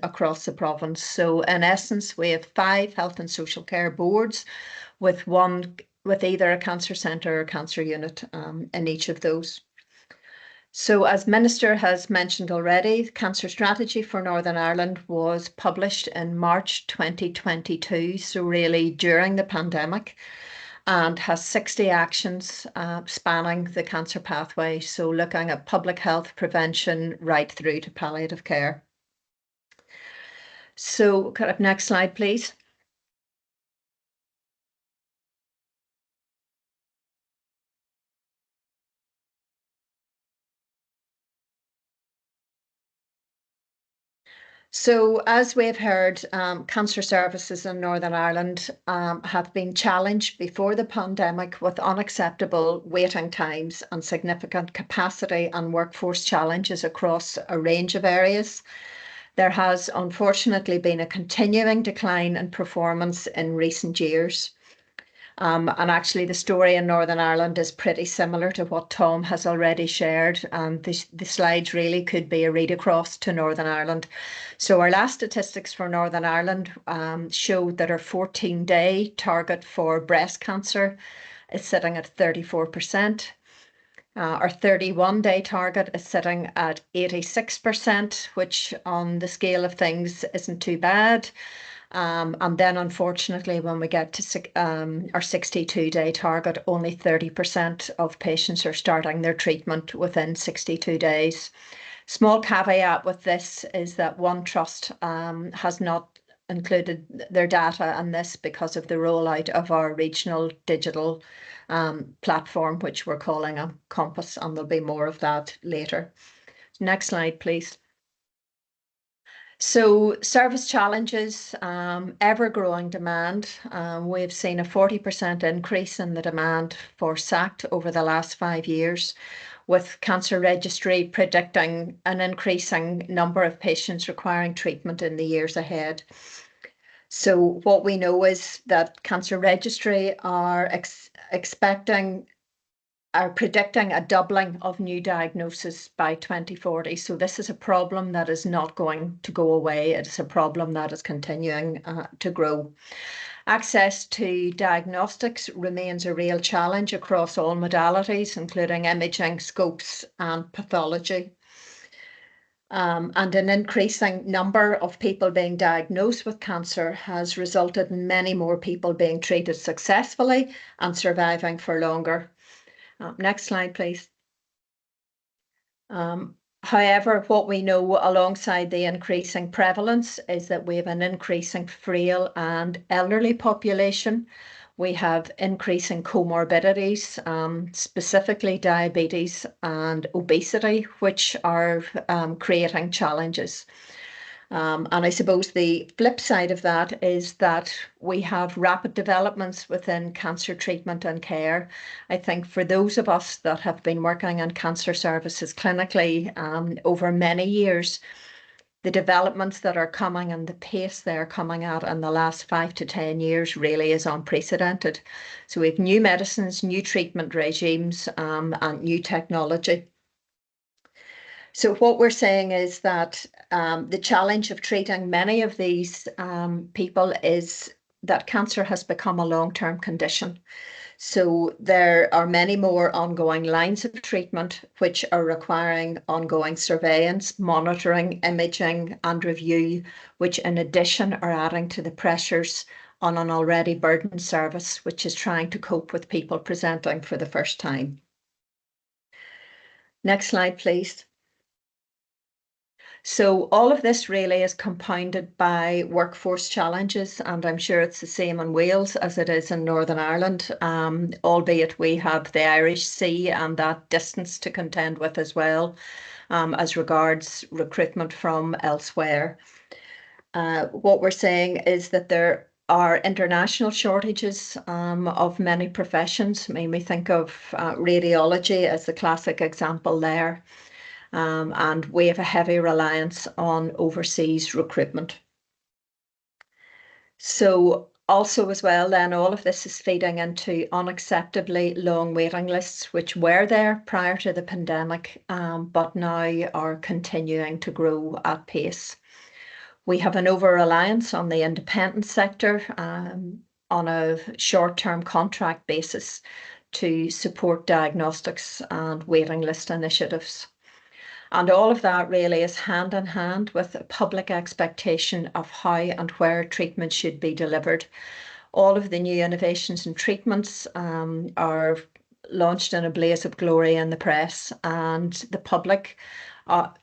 across the province. So in essence, we have 5 health and social care boards with either a cancer centre or cancer unit in each of those. So as Minister has mentioned already, the Cancer Strategy for Northern Ireland was published in March 2022, so really during the pandemic, and has 60 actions spanning the cancer pathway, so looking at public health prevention right through to palliative care. So kind of next slide, please. So as we've heard, cancer services in Northern Ireland have been challenged before the pandemic with unacceptable waiting times and significant capacity and workforce challenges across a range of areas. There has unfortunately been a continuing decline in performance in recent years. And actually the story in Northern Ireland is pretty similar to what Tom has already shared. And the slides really could be a read across to Northern Ireland. So our last statistics for Northern Ireland showed that our 14-day target for breast cancer is sitting at 34%. Our 31-day target is sitting at 86%, which on the scale of things isn't too bad. And then unfortunately, when we get to our 62-day target, only 30% of patients are starting their treatment within 62 days. Small caveat with this is that One Trust has not included their data in this because of the rollout of our regional digital platform, which we're calling a Compass, and there'll be more of that later. Next slide, please. So service challenges, ever-growing demand. We've seen a 40% increase in the demand for SACT over the last 5 years, with Cancer Registry predicting an increasing number of patients requiring treatment in the years ahead. So what we know is that Cancer Registry are predicting a doubling of new diagnoses by 2040. So this is a problem that is not going to go away. It is a problem that is continuing to grow. Access to diagnostics remains a real challenge across all modalities, including imaging, scopes, and pathology. And an increasing number of people being diagnosed with cancer has resulted in many more people being treated successfully and surviving for longer. Next slide, please. However, what we know alongside the increasing prevalence is that we have an increasing frail and elderly population. We have increasing comorbidities, specifically diabetes and obesity, which are creating challenges. And I suppose the flip side of that is that we have rapid developments within cancer treatment and care. I think for those of us that have been working in cancer services clinically over many years, the developments that are coming and the pace they're coming at in the last 5 to 10 years really is unprecedented. So we have new medicines, new treatment regimes, and new technology. So what we're saying is that the challenge of treating many of these people is that cancer has become a long-term condition. So there are many more ongoing lines of treatment which are requiring ongoing surveillance, monitoring, imaging and review, which in addition are adding to the pressures on an already burdened service, which is trying to cope with people presenting for the first time. Next slide, please. So all of this really is compounded by workforce challenges, and I'm sure it's the same in Wales as it is in Northern Ireland, albeit we have the Irish Sea and that distance to contend with as well, as regards recruitment from elsewhere. What we're saying is that there are international shortages of many professions. I mean, we think of radiology as the classic example there. And we have a heavy reliance on overseas recruitment. So also as well, then all of this is feeding into unacceptably long waiting lists, which were there prior to the pandemic, but now are continuing to grow at pace. We have an over-reliance on the independent sector on a short-term contract basis to support diagnostics and waiting list initiatives. And all of that really is hand in hand with a public expectation of how and where treatment should be delivered. All of the new innovations and treatments are launched in a blaze of glory in the press, and the public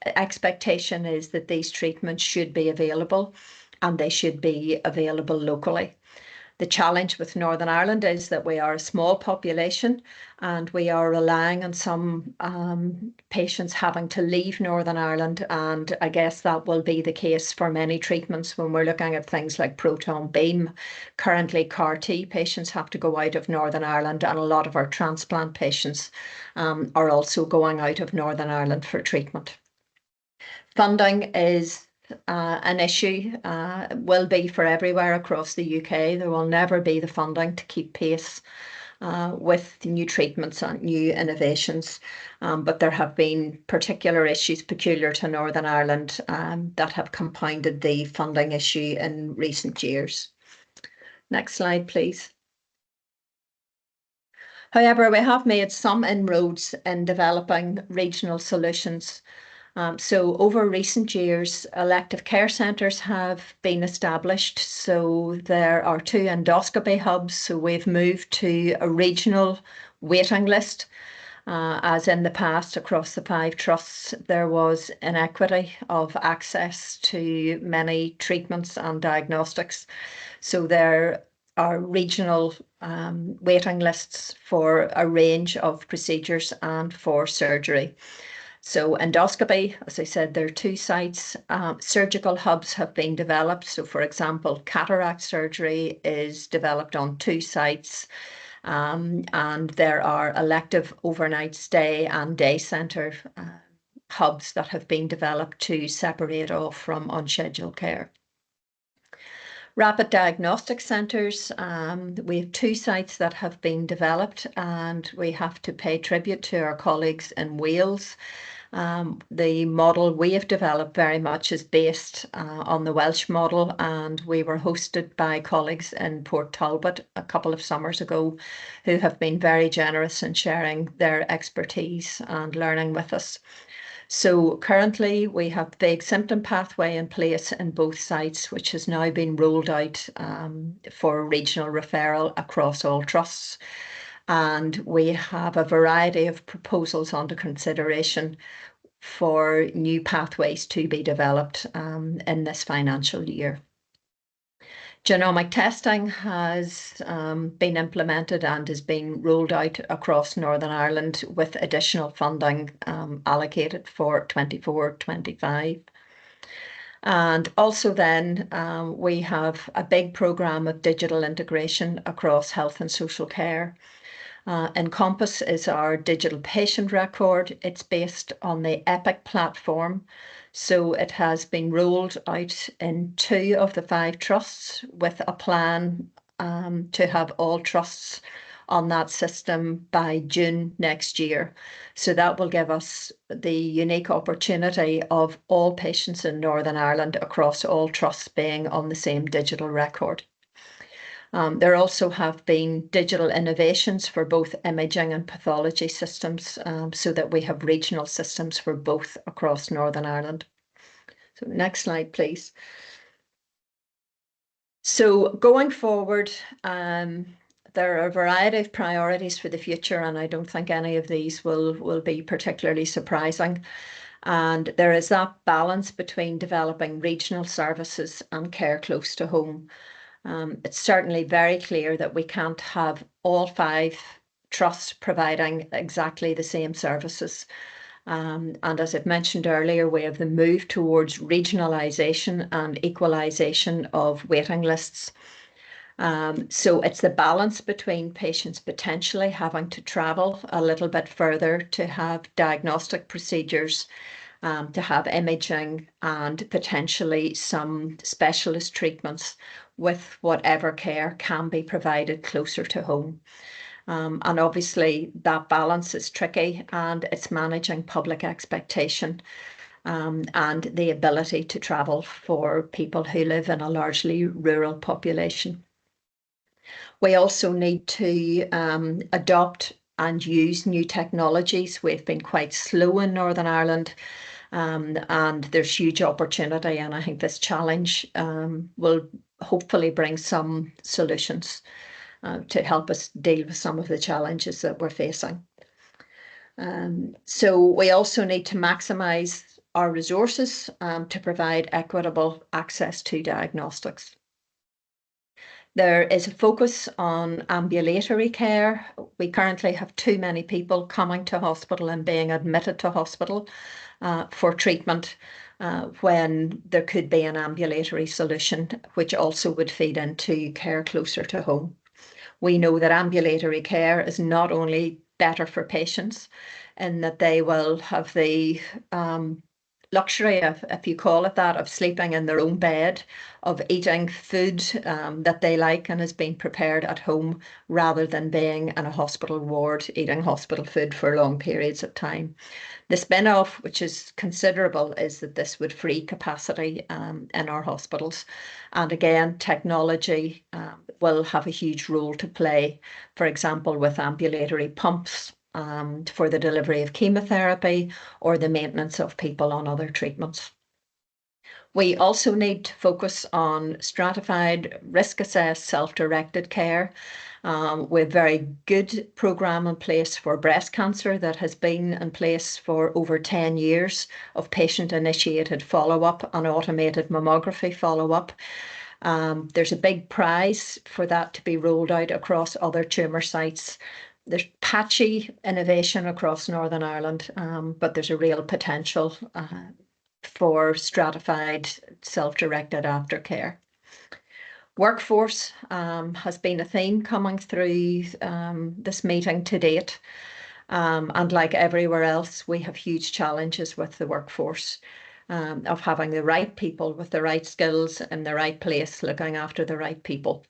expectation is that these treatments should be available and they should be available locally. The challenge with Northern Ireland is that we are a small population and we are relying on some patients having to leave Northern Ireland, and I guess that will be the case for many treatments when we're looking at things like proton beam. Currently CAR-T patients have to go out of Northern Ireland, and a lot of our transplant patients are also going out of Northern Ireland for treatment. Funding is an issue, will be for everywhere across the UK. There will never be the funding to keep pace with new treatments and new innovations, but there have been particular issues peculiar to Northern Ireland that have compounded the funding issue in recent years. Next slide, please. However, we have made some inroads in developing regional solutions. So over recent years, elective care centres have been established. So there are 2 endoscopy hubs. So we've moved to a regional waiting list. As in the past across the 5 trusts, there was inequity of access to many treatments and diagnostics. So there are regional waiting lists for a range of procedures and for surgery. So endoscopy, as I said, there are 2 sites. Surgical hubs have been developed. So for example, cataract surgery is developed on 2 sites. And there are elective overnight stay and day centre hubs that have been developed to separate off from unscheduled care. Rapid diagnostic centres, we have 2 sites that have been developed, and we have to pay tribute to our colleagues in Wales. The model we have developed very much is based on the Welsh model, and we were hosted by colleagues in Port Talbot a couple of summers ago who have been very generous in sharing their expertise and learning with us. So currently we have the big symptom pathway in place in both sites, which has now been rolled out for regional referral across all trusts. And we have a variety of proposals under consideration for new pathways to be developed in this financial year. Genomic testing has been implemented and is being rolled out across Northern Ireland with additional funding allocated for 24-25. And also then we have a big programme of digital integration across health and social care. Encompass is our digital patient record. It's based on the Epic platform. So it has been rolled out in 2 of the 5 trusts with a plan to have all trusts on that system by June next year. So that will give us the unique opportunity of all patients in Northern Ireland across all trusts being on the same digital record. There also have been digital innovations for both imaging and pathology systems, so that we have regional systems for both across Northern Ireland. So next slide, please. So going forward, there are a variety of priorities for the future, and I don't think any of these will be particularly surprising. And there is that balance between developing regional services and care close to home. It's certainly very clear that we can't have all 5 trusts providing exactly the same services. And as I've mentioned earlier, we have the move towards regionalisation and equalisation of waiting lists. So it's the balance between patients potentially having to travel a little bit further to have diagnostic procedures, to have imaging, and potentially some specialist treatments with whatever care can be provided closer to home. And obviously that balance is tricky, and it's managing public expectation and the ability to travel for people who live in a largely rural population. We also need to adopt and use new technologies. We've been quite slow in Northern Ireland, and there's huge opportunity, and I think this challenge will hopefully bring some solutions to help us deal with some of the challenges that we're facing. So we also need to maximise our resources to provide equitable access to diagnostics. There is a focus on ambulatory care. We currently have too many people coming to hospital and being admitted to hospital for treatment when there could be an ambulatory solution, which also would feed into care closer to home. We know that ambulatory care is not only better for patients in that they will have the luxury of, if you call it that, of sleeping in their own bed, of eating food that they like and is being prepared at home, rather than being in a hospital ward eating hospital food for long periods of time. The spin-off, which is considerable, is that this would free capacity in our hospitals. And again, technology will have a huge role to play, for example, with ambulatory pumps for the delivery of chemotherapy or the maintenance of people on other treatments. We also need to focus on stratified, risk-assessed, self-directed care. We have a very good programme in place for breast cancer that has been in place for over 10 years of patient-initiated follow-up and automated mammography follow-up. There's a big prize for that to be rolled out across other tumour sites. There's patchy innovation across Northern Ireland, but there's a real potential for stratified, self-directed aftercare. Workforce has been a theme coming through this meeting to date. And like everywhere else, we have huge challenges with the workforce of having the right people with the right skills in the right place, looking after the right people.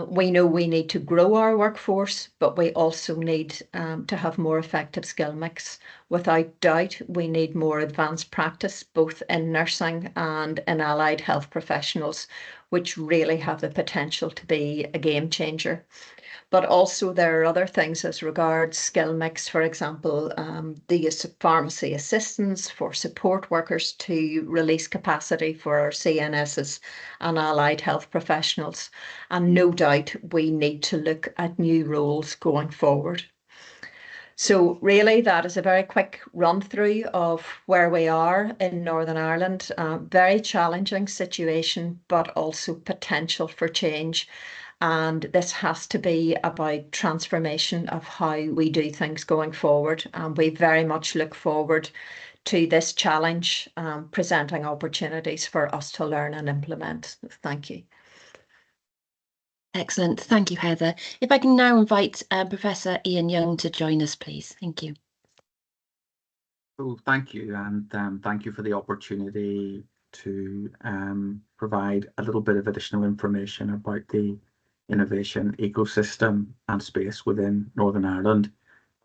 We know we need to grow our workforce, but we also need to have more effective skill mix. Without doubt, we need more advanced practice, both in nursing and in allied health professionals, which really have the potential to be a game changer. But also there are other things as regards skill mix, for example, the use of pharmacy assistants for support workers to release capacity for our CNSs and allied health professionals. And no doubt we need to look at new roles going forward. So really that is a very quick run through of where we are in Northern Ireland. Very challenging situation, but also potential for change. And this has to be about transformation of how we do things going forward. And we very much look forward to this challenge, presenting opportunities for us to learn and implement. Thank you. Excellent. Thank you, Heather. If I can now invite Professor Ian Young to join us, please. Thank you. So thank you, and thank you for the opportunity to provide a little bit of additional information about the innovation ecosystem and space within Northern Ireland.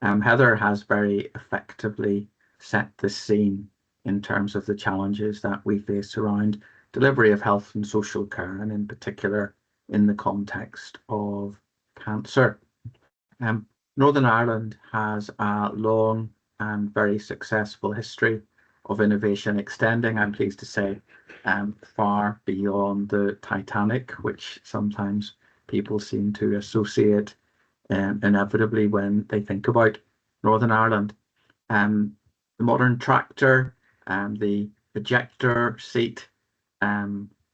Heather has very effectively set the scene in terms of the challenges that we face around delivery of health and social care, and in particular in the context of cancer. Northern Ireland has a long and very successful history of innovation, extending, I'm pleased to say, far beyond the Titanic, which sometimes people seem to associate inevitably when they think about Northern Ireland. The modern tractor and the ejector seat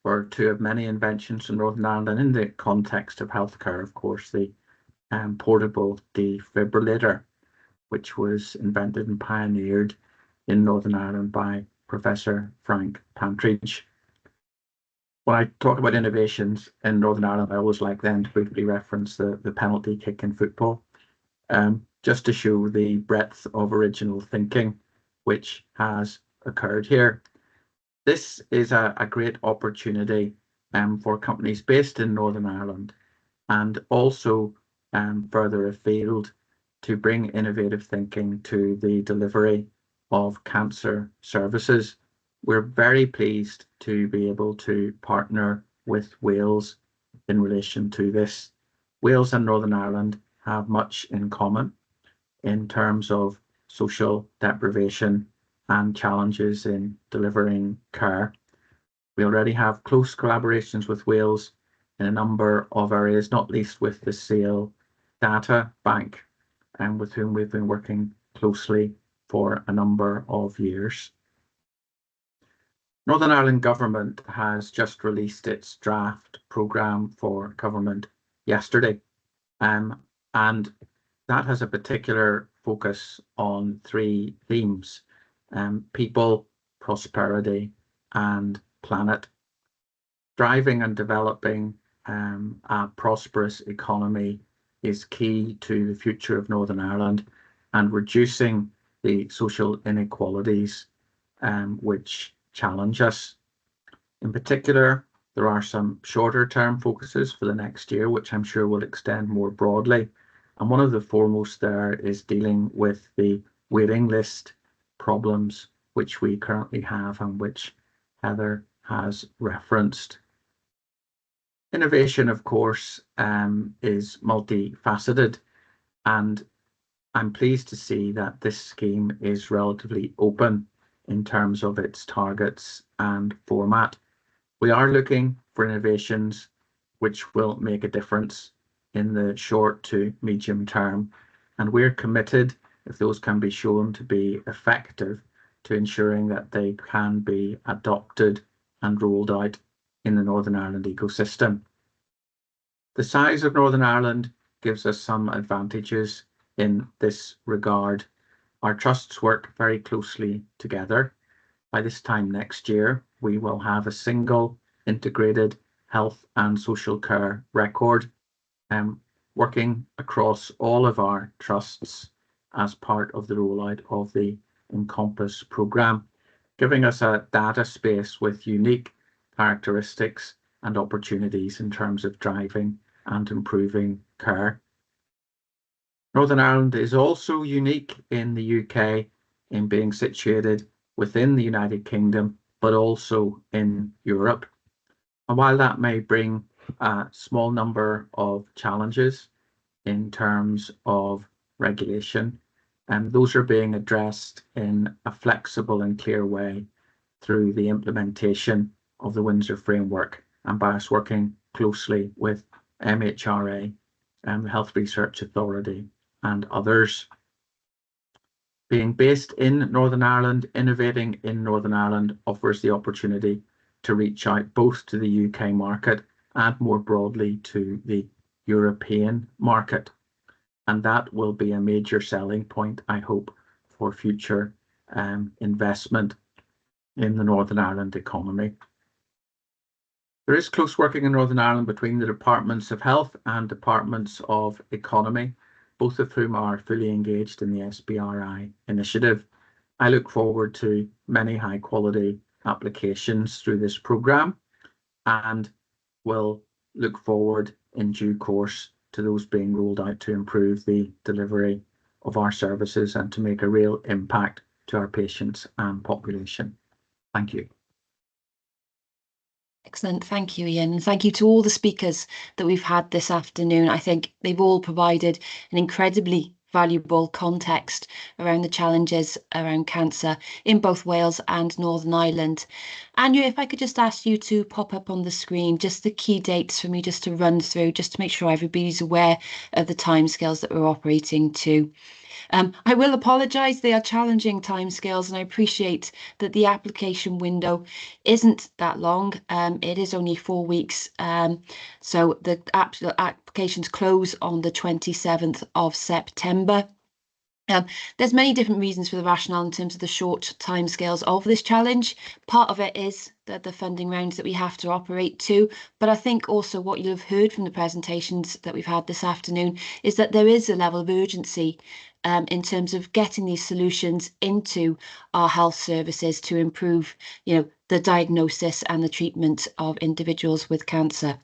were two of many inventions in Northern Ireland, and in the context of healthcare, of course, the portable defibrillator, which was invented and pioneered in Northern Ireland by Professor Frank Pantridge. When I talk about innovations in Northern Ireland, I always like then to briefly reference the penalty kick in football, just to show the breadth of original thinking which has occurred here. This is a great opportunity for companies based in Northern Ireland and also further afield to bring innovative thinking to the delivery of cancer services. We're very pleased to be able to partner with Wales in relation to this. Wales and Northern Ireland have much in common in terms of social deprivation and challenges in delivering care. We already have close collaborations with Wales in a number of areas, not least with the SAIL data bank, and with whom we've been working closely for a number of years. Northern Ireland Government has just released its draft programme for government yesterday, and that has a particular focus on three themes: people, prosperity, and planet. Driving and developing a prosperous economy is key to the future of Northern Ireland, and reducing the social inequalities which challenge us. In particular, there are some shorter term focuses for the next year, which I'm sure will extend more broadly. And one of the foremost there is dealing with the waiting list problems which we currently have and which Heather has referenced. Innovation, of course, is multifaceted, and I'm pleased to see that this scheme is relatively open in terms of its targets and format. We are looking for innovations which will make a difference in the short to medium term, and we're committed, if those can be shown to be effective, to ensuring that they can be adopted and rolled out in the Northern Ireland ecosystem. The size of Northern Ireland gives us some advantages in this regard. Our trusts work very closely together. By this time next year, we will have a single integrated health and social care record, working across all of our trusts as part of the rollout of the Encompass programme, giving us a data space with unique characteristics and opportunities in terms of driving and improving care. Northern Ireland is also unique in the UK in being situated within the United Kingdom, but also in Europe. And while that may bring a small number of challenges in terms of regulation, and those are being addressed in a flexible and clear way through the implementation of the Windsor Framework and by us working closely with MHRA and the Health Research Authority and others. Being based in Northern Ireland, innovating in Northern Ireland offers the opportunity to reach out both to the UK market and more broadly to the European market. And that will be a major selling point, I hope, for future investment in the Northern Ireland economy. There is close working in Northern Ireland between the Departments of Health and Departments of Economy, both of whom are fully engaged in the SBRI initiative. I look forward to many high quality applications through this programme and will look forward in due course to those being rolled out to improve the delivery of our services and to make a real impact to our patients and population. Thank you. Excellent. Thank you, Ian. And thank you to all the speakers that we've had this afternoon. I think they've all provided an incredibly valuable context around the challenges around cancer in both Wales and Northern Ireland. Andrew, if I could just ask you to pop up on the screen just the key dates for me just to run through, just to make sure everybody's aware of the timescales that we're operating to. I will apologise, they are challenging timescales, and I appreciate that the application window isn't that long. It is only 4 weeks, so the applications close on the 27th of September. There's many different reasons for the rationale in terms of the short timescales of this challenge. Part of it is the funding rounds that we have to operate to, but I think also what you'll have heard from the presentations that we've had this afternoon is that there is a level of urgency in terms of getting these solutions into our health services to improve, the diagnosis and the treatment of individuals with cancer.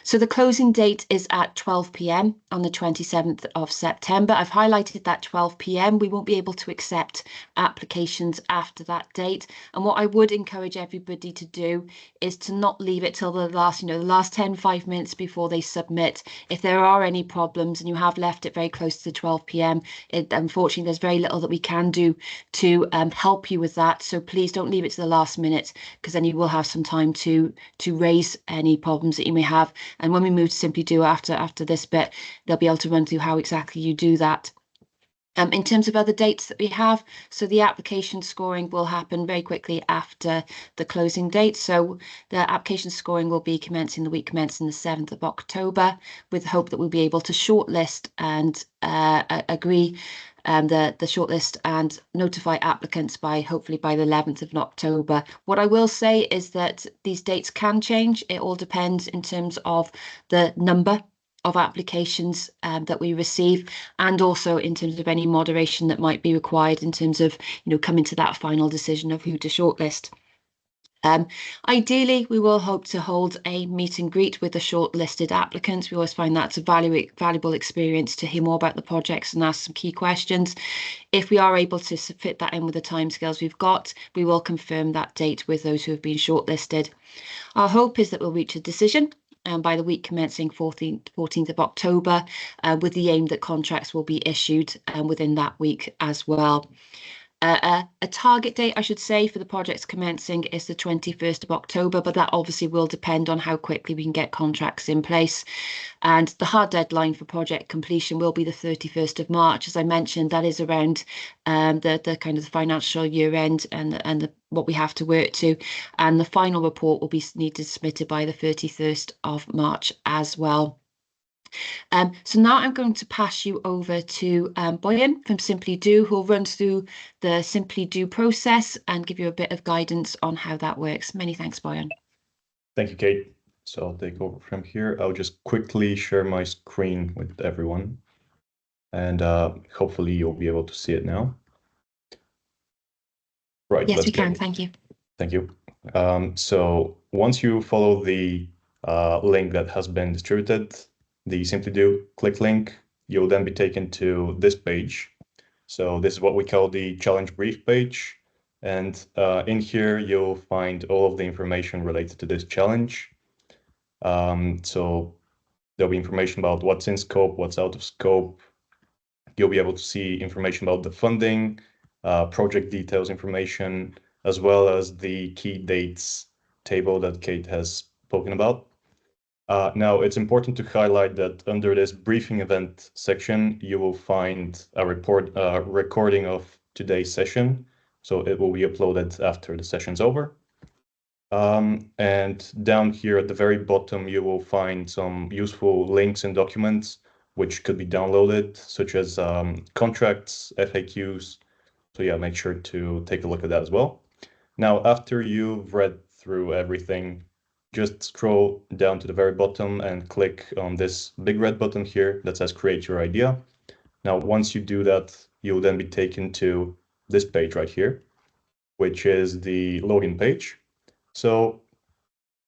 So the closing date is at 12 p.m. on the 27th of September. I've highlighted that 12 p.m. We won't be able to accept applications after that date. And what I would encourage everybody to do is to not leave it till the last 5 minutes before they submit. If there are any problems and you have left it very close to 12 p.m, unfortunately, there's very little that we can do to help you with that. So please don't leave it to the last minute, because then you will have some time to raise any problems that you may have. And when we move to Simply Do after this bit, they'll be able to run through how exactly you do that. In terms of other dates that we have, so the application scoring will happen very quickly after the closing date. So the application scoring will be commencing the week commencing the 7th of October, with the hope that we'll be able to shortlist and agree the shortlist and notify applicants hopefully by the 11th of October. What I will say is that these dates can change. It all depends in terms of the number of applications that we receive, and also in terms of any moderation that might be required in terms of coming to that final decision of who to shortlist. Ideally, we will hope to hold a meet and greet with the shortlisted applicants. We always find that's a valuable experience to hear more about the projects and ask some key questions. If we are able to fit that in with the timescales we've got, we will confirm that date with those who have been shortlisted. Our hope is that we'll reach a decision by the week commencing 14th of October, with the aim that contracts will be issued within that week as well. A target date, I should say, for the projects commencing is the 21st of October, but that obviously will depend on how quickly we can get contracts in place. And the hard deadline for project completion will be the 31st of March. As I mentioned, that is around the kind of the financial year end and what we have to work to. And the final report will be needed submitted by the 31st of March as well. So now I'm going to pass you over to Bojan from Simply Do, who will run through the Simply Do process and give you a bit of guidance on how that works. Many thanks, Bojan. Thank you, Kate. So I'll take over from here. I'll just quickly share my screen with everyone, and hopefully you'll be able to see it now. Right. Yes, we can. Thank you. Thank you. So once you follow the link that has been distributed, the Simply Do click link, you'll then be taken to this page. So this is what we call the challenge brief page. And in here, you'll find all of the information related to this challenge. So there'll be information about what's in scope, what's out of scope. You'll be able to see information about the funding, project details information, as well as the key dates table that Kate has spoken about. Now, it's important to highlight that under this briefing event section, you will find a recording of today's session. So it will be uploaded after the session's over. And down here at the very bottom, you will find some useful links and documents which could be downloaded, such as contracts, FAQs, So yeah, make sure to take a look at that as well. Now, after you've read through everything, just scroll down to the very bottom and click on this big red button here that says create your idea. Now, once you do that, you'll then be taken to this page right here, which is the login page. So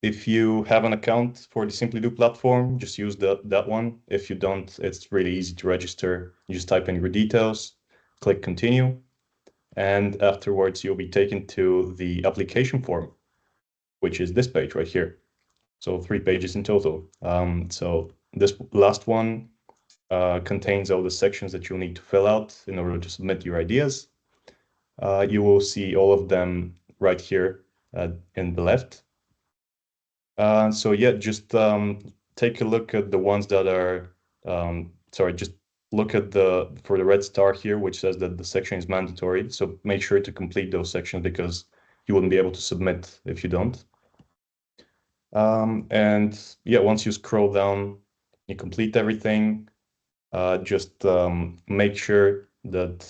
if you have an account for the Simply platform, just use that one. If you don't, it's really easy to register. You just type in your details, click continue, and afterwards you'll be taken to the application form, which is this page right here. So 3 pages in total. So this last one contains all the sections that you'll need to fill out in order to submit your ideas. You will see all of them right here in the left. So yeah, just take a look at the ones that are, just look at for the red star here, which says that the section is mandatory. So make sure to complete those sections because you wouldn't be able to submit if you don't. And yeah, once you scroll down, you complete everything. Just make sure that,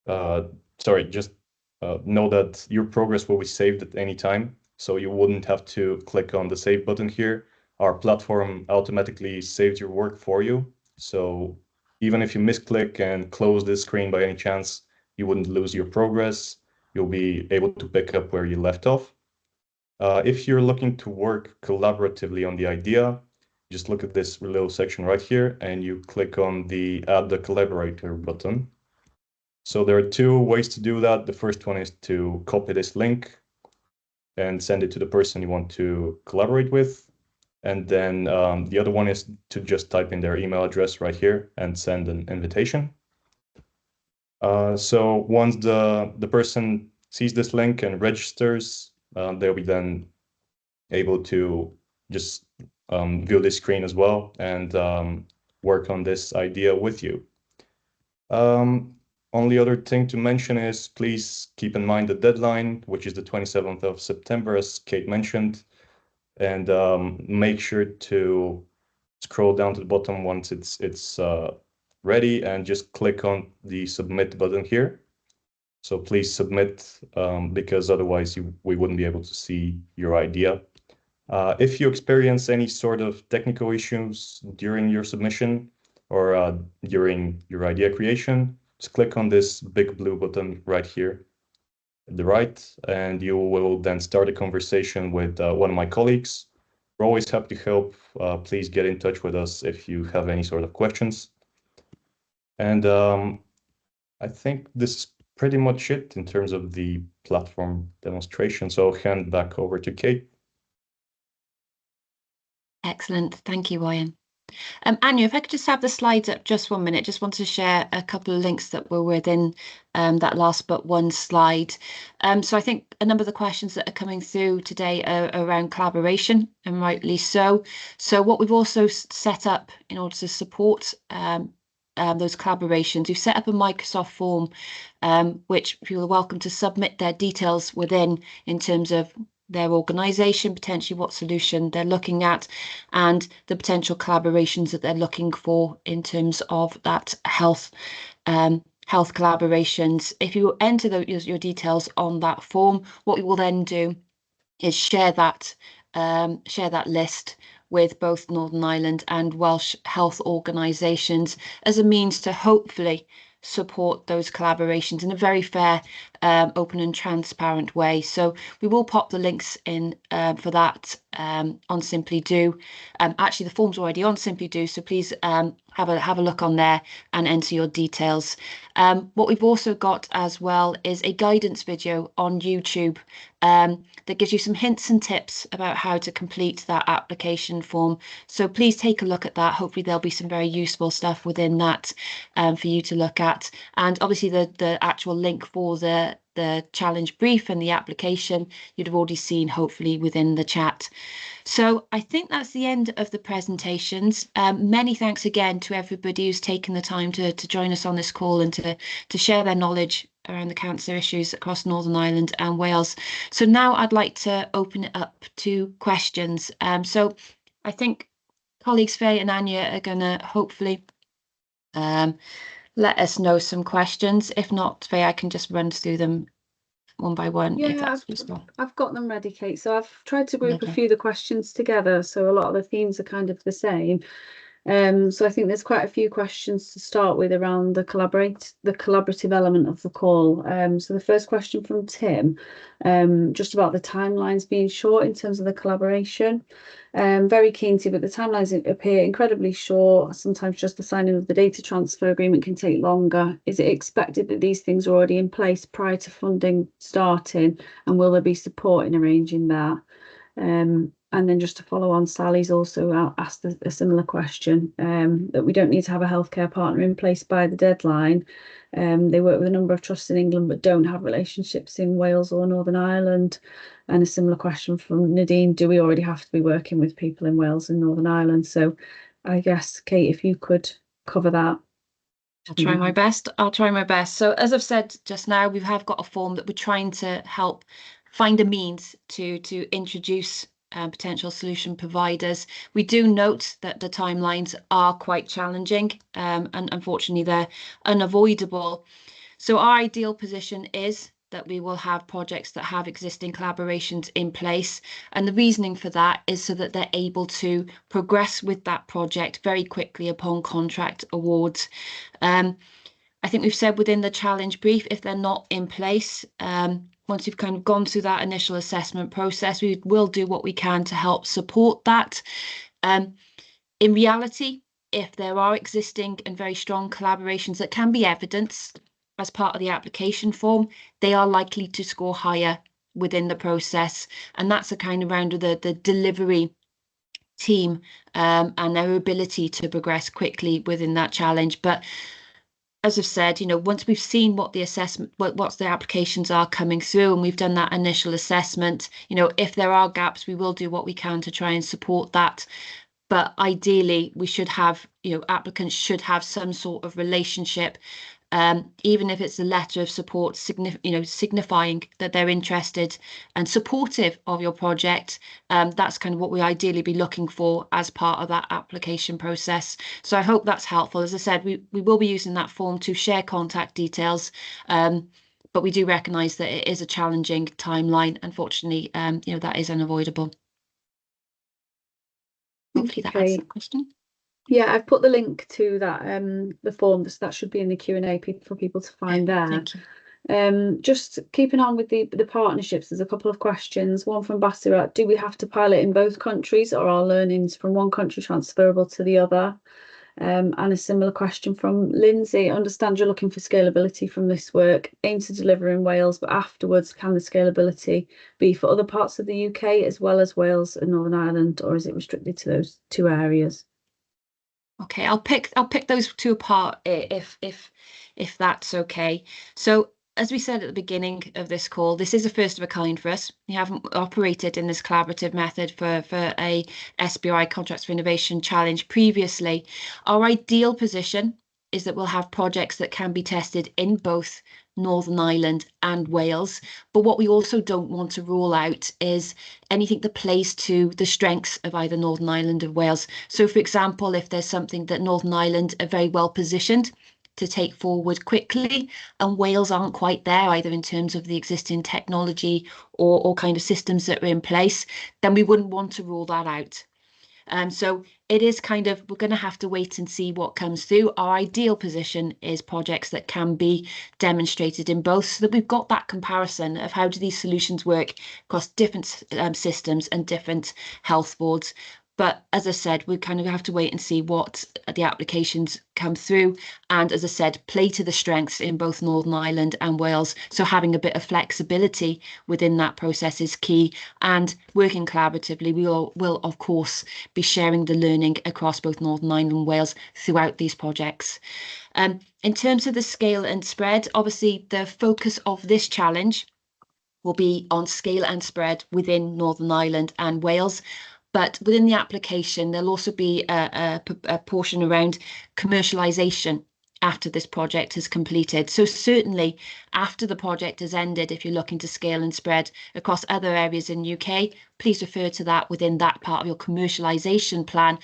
know that your progress will be saved at any time. So you wouldn't have to click on the save button here. Our platform automatically saves your work for you. So even if you misclick and close this screen by any chance, you wouldn't lose your progress. You'll be able to pick up where you left off. If you're looking to work collaboratively on the idea, just look at this little section right here and you click on the Add the Collaborator button. So there are 2 ways to do that. The first one is to copy this link and send it to the person you want to collaborate with. And then the other one is to just type in their email address right here and send an invitation. So once the person sees this link and registers, they'll be then able to just view this screen as well and work on this idea with you. Only other thing to mention is please keep in mind the deadline, which is the 27th of September, as Kate mentioned, and make sure to scroll down to the bottom once it's ready and just click on the submit button here. So please submit because otherwise we wouldn't be able to see your idea. If you experience any sort of technical issues during your submission or during your idea creation, just click on this big blue button right here at the right, and you will then start a conversation with one of my colleagues. We're always happy to help. Please get in touch with us if you have any sort of questions. And I think this is pretty much it in terms of the platform demonstration. So I'll hand back over to Kate. Excellent. Thank you, Ryan. Anya, if I could just have the slides up just 1 minute, just want to share a couple of links that were within that last but one slide. So I think a number of the questions that are coming through today are around collaboration, and rightly so. So what we've also set up in order to support those collaborations, we've set up a Microsoft form, which people are welcome to submit their details within in terms of their organisation, potentially what solution they're looking at, and the potential collaborations that they're looking for in terms of that health collaborations. If you enter your details on that form, what we will then do is share that list with both Northern Ireland and Welsh health organisations as a means to hopefully support those collaborations in a very fair, open and transparent way. So we will pop the links in for that on Simply Do. Actually, the form's already on Simply Do, so please have a look on there and enter your details. What we've also got as well is a guidance video on YouTube that gives you some hints and tips about how to complete that application form. So please take a look at that. Hopefully there'll be some very useful stuff within that for you to look at. And obviously the actual link for the challenge brief and the application you'd have already seen hopefully within the chat. So I think that's the end of the presentations. Many thanks again to everybody who's taken the time to join us on this call and to share their knowledge around the cancer issues across Northern Ireland and Wales. So now I'd like to open it up to questions. So I think colleagues Faye and Anya are going to hopefully let us know some questions. If not, Faye, I can just run through them one by one. If that's useful. I've got them ready, Kate. So I've tried to group Okay. a few of the questions together, so a lot of the themes are kind of the same. So I think there's quite a few questions to start with around the collaborative element of the call. So the first question from Tim, just about the timelines being short in terms of the collaboration. Very keen to, but the timelines appear incredibly short. Sometimes just the signing of the data transfer agreement can take longer. Is it expected that these things are already in place prior to funding starting, and will there be support in arranging that? And then just to follow on, Sally's also asked a similar question, that we don't need to have a healthcare partner in place by the deadline. They work with a number of trusts in England but don't have relationships in Wales or Northern Ireland. And a similar question from Nadine, do we already have to be working with people in Wales and Northern Ireland? So I guess, Kate, if you could cover that. I'll try my best. I'll try my best. So as I've said just now, we have got a form that we're trying to help find a means to introduce potential solution providers. We do note that the timelines are quite challenging, and unfortunately they're unavoidable. So our ideal position is that we will have projects that have existing collaborations in place, and the reasoning for that is so that they're able to progress with that project very quickly upon contract awards. I think we've said within the challenge brief, if they're not in place, once you've kind of gone through that initial assessment process, we will do what we can to help support that. In reality, if there are existing and very strong collaborations that can be evidenced as part of the application form, they are likely to score higher within the process. And that's a kind of round of the delivery team and their ability to progress quickly within that challenge. But as I've said, once we've seen what the assessment, what the applications are coming through, and we've done that initial assessment, if there are gaps, we will do what we can to try and support that. But ideally, we should have, applicants should have some sort of relationship, even if it's a letter of support, signifying that they're interested and supportive of your project. That's kind of what we ideally be looking for as part of that application process. So I hope that's helpful. As I said, we will be using that form to share contact details, but we do recognise that it is a challenging timeline. Unfortunately, that is unavoidable. Hopefully that answers the question. Yeah, I've put the link to that the form that should be in the Q&A for people to find there. Thank you. Just keeping on with the partnerships, there's a couple of questions. One from Basirat: do we have to pilot in both countries, or are learnings from one country transferable to the other? And a similar question from Lindsay: understand you're looking for scalability from this work, aim to deliver in Wales, but afterwards can the scalability be for other parts of the UK as well as Wales and Northern Ireland, or is it restricted to those two areas? Okay, I'll pick those two apart if that's okay. So as we said at the beginning of this call, this is a first of a kind for us. We haven't operated in this collaborative method for a SBRI Contracts for Innovation challenge previously. Our ideal position is that we'll have projects that can be tested in both Northern Ireland and Wales. But what we also don't want to rule out is anything that plays to the strengths of either Northern Ireland or Wales. So, for example, if there's something that Northern Ireland are very well positioned to take forward quickly, and Wales aren't quite there either in terms of the existing technology or kind of systems that are in place, then we wouldn't want to rule that out. So it is kind of, we're going to have to wait and see what comes through. Our ideal position is projects that can be demonstrated in both, so that we've got that comparison of how do these solutions work across different systems and different health boards. But as I said, we kind of have to wait and see what the applications come through. And as I said, play to the strengths in both Northern Ireland and Wales. So having a bit of flexibility within that process is key. And working collaboratively, we will of course be sharing the learning across both Northern Ireland and Wales throughout these projects. In terms of the scale and spread, obviously the focus of this challenge will be on scale and spread within Northern Ireland and Wales. But within the application, there'll also be a portion around commercialisation after this project is completed. So certainly after the project has ended, if you're looking to scale and spread across other areas in UK, please refer to that within that part of your commercialisation plan.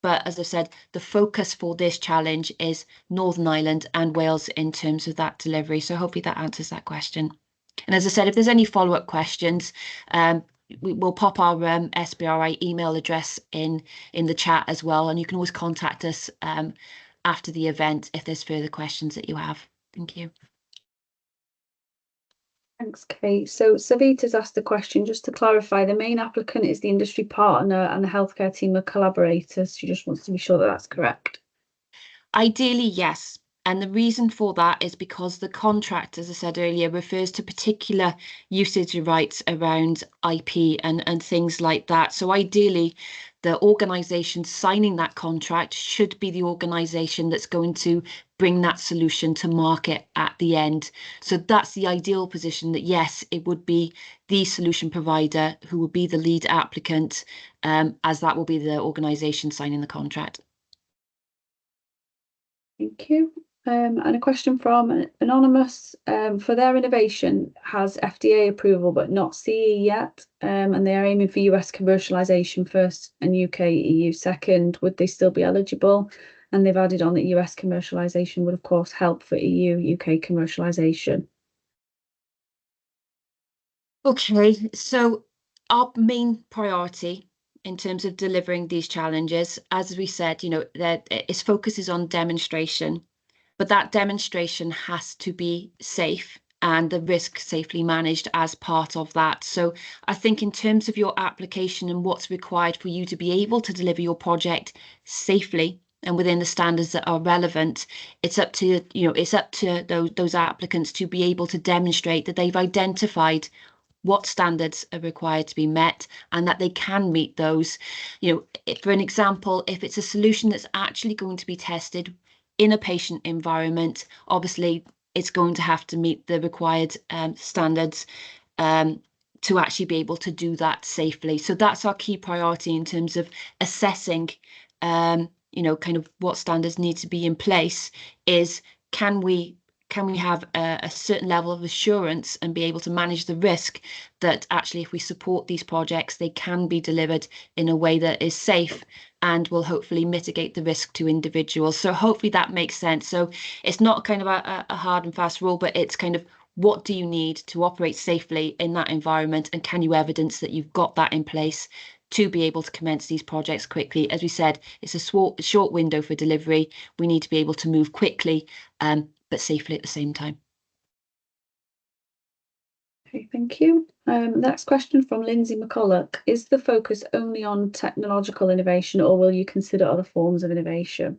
But as I said, the focus for this challenge is Northern Ireland and Wales in terms of that delivery. So hopefully that answers that question. And as I said, if there's any follow-up questions, we will pop our SBRI email address in the chat as well, and you can always contact us after the event if there's further questions that you have. Thank you. Thanks, Kate. So Savita's asked the question, just to clarify, the main applicant is the industry partner and the healthcare team are collaborators. She just wants to be sure that that's correct. Ideally, yes. And the reason for that is because the contract, as I said earlier, refers to particular usage rights around IP and things like that. So ideally, the organisation signing that contract should be the organisation that's going to bring that solution to market at the end. So that's the ideal position, that yes, it would be the solution provider who would be the lead applicant, as that will be the organisation signing the contract. Thank you. And a question from Anonymous. For their innovation, has FDA approval but not CE yet, and they are aiming for US commercialisation first and UK EU second. Would they still be eligible? And they've added on that US commercialisation would of course help for EU UK commercialisation. Okay, so our main priority in terms of delivering these challenges, as we said, that its focus is on demonstration. But that demonstration has to be safe and the risk safely managed as part of that. So I think in terms of your application and what's required for you to be able to deliver your project safely and within the standards that are relevant, it's up to those applicants to be able to demonstrate that they've identified what standards are required to be met and that they can meet those. For an example, if it's a solution that's actually going to be tested in a patient environment, obviously it's going to have to meet the required standards to actually be able to do that safely. So that's our key priority in terms of assessing, kind of what standards need to be in place, is can we have a certain level of assurance and be able to manage the risk that actually if we support these projects, they can be delivered in a way that is safe and will hopefully mitigate the risk to individuals. So hopefully that makes sense. So it's not kind of a hard and fast rule, but it's kind of what do you need to operate safely in that environment, and can you evidence that you've got that in place to be able to commence these projects quickly. As we said, it's a short window for delivery. We need to be able to move quickly, but safely at the same time. Okay, thank you. Next question from Lindsay McCulloch. Is the focus only on technological innovation, or will you consider other forms of innovation?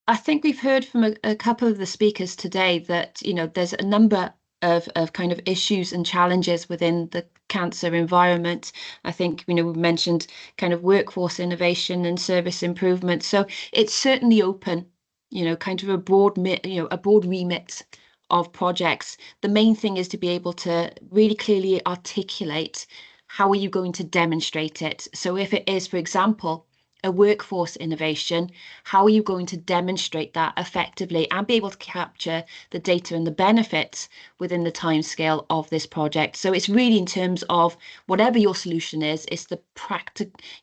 I think we've heard from a couple of the speakers today that, there's a number of kind of issues and challenges within the cancer environment. I think, we've mentioned kind of workforce innovation and service improvement. So it's certainly open, kind of a broad remit of projects. The main thing is to be able to really clearly articulate how are you going to demonstrate it. So if it is, for example, a workforce innovation, how are you going to demonstrate that effectively and be able to capture the data and the benefits within the timescale of this project? So it's really in terms of whatever your solution is, it's the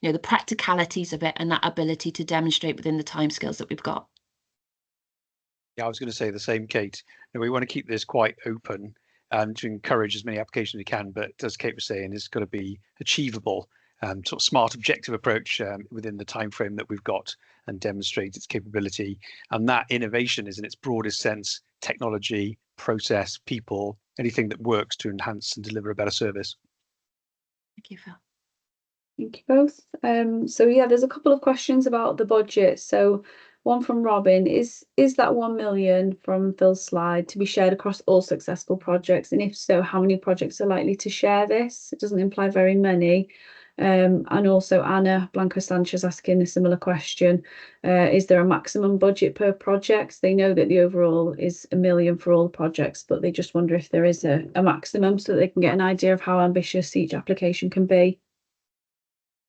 the practicalities of it and that ability to demonstrate within the timescales that we've got. Yeah, I was going to say the same, Kate. We want to keep this quite open and to encourage as many applications as we can, but as Kate was saying, it's got to be achievable. Sort of smart, objective approach within the time frame that we've got, and demonstrate its capability. And that innovation is in its broadest sense: technology, process, people, anything that works to enhance and deliver a better service. Thank you, Phil. Thank you both. So yeah, there's a couple of questions about the budget. So one from Robin, is that 1 million from Phil's slide to be shared across all successful projects? And if so, how many projects are likely to share this? It doesn't imply very many. And also Anna Blanco Sanchez asking a similar question. Is there a maximum budget per project? They know that the overall is 1 million for all projects, but they just wonder if there is a maximum so that they can get an idea of how ambitious each application can be.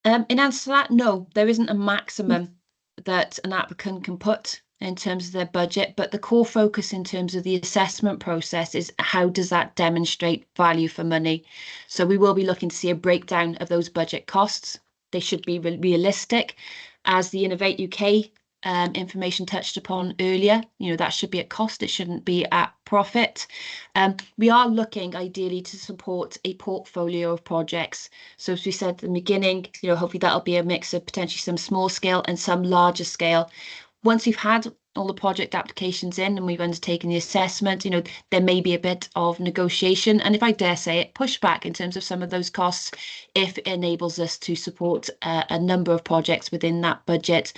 In answer to that, no, there isn't a maximum that an applicant can put in terms of their budget, but the core focus in terms of the assessment process is how does that demonstrate value for money. So we will be looking to see a breakdown of those budget costs. They should be realistic, as the Innovate UK information touched upon earlier, that should be at cost, it shouldn't be at profit. We are looking ideally to support a portfolio of projects. So as we said at the beginning, hopefully that'll be a mix of potentially some small scale and some larger scale. Once we've had all the project applications in and we've undertaken the assessment, there may be a bit of negotiation, and if I dare say it, pushback in terms of some of those costs if it enables us to support a number of projects within that budget.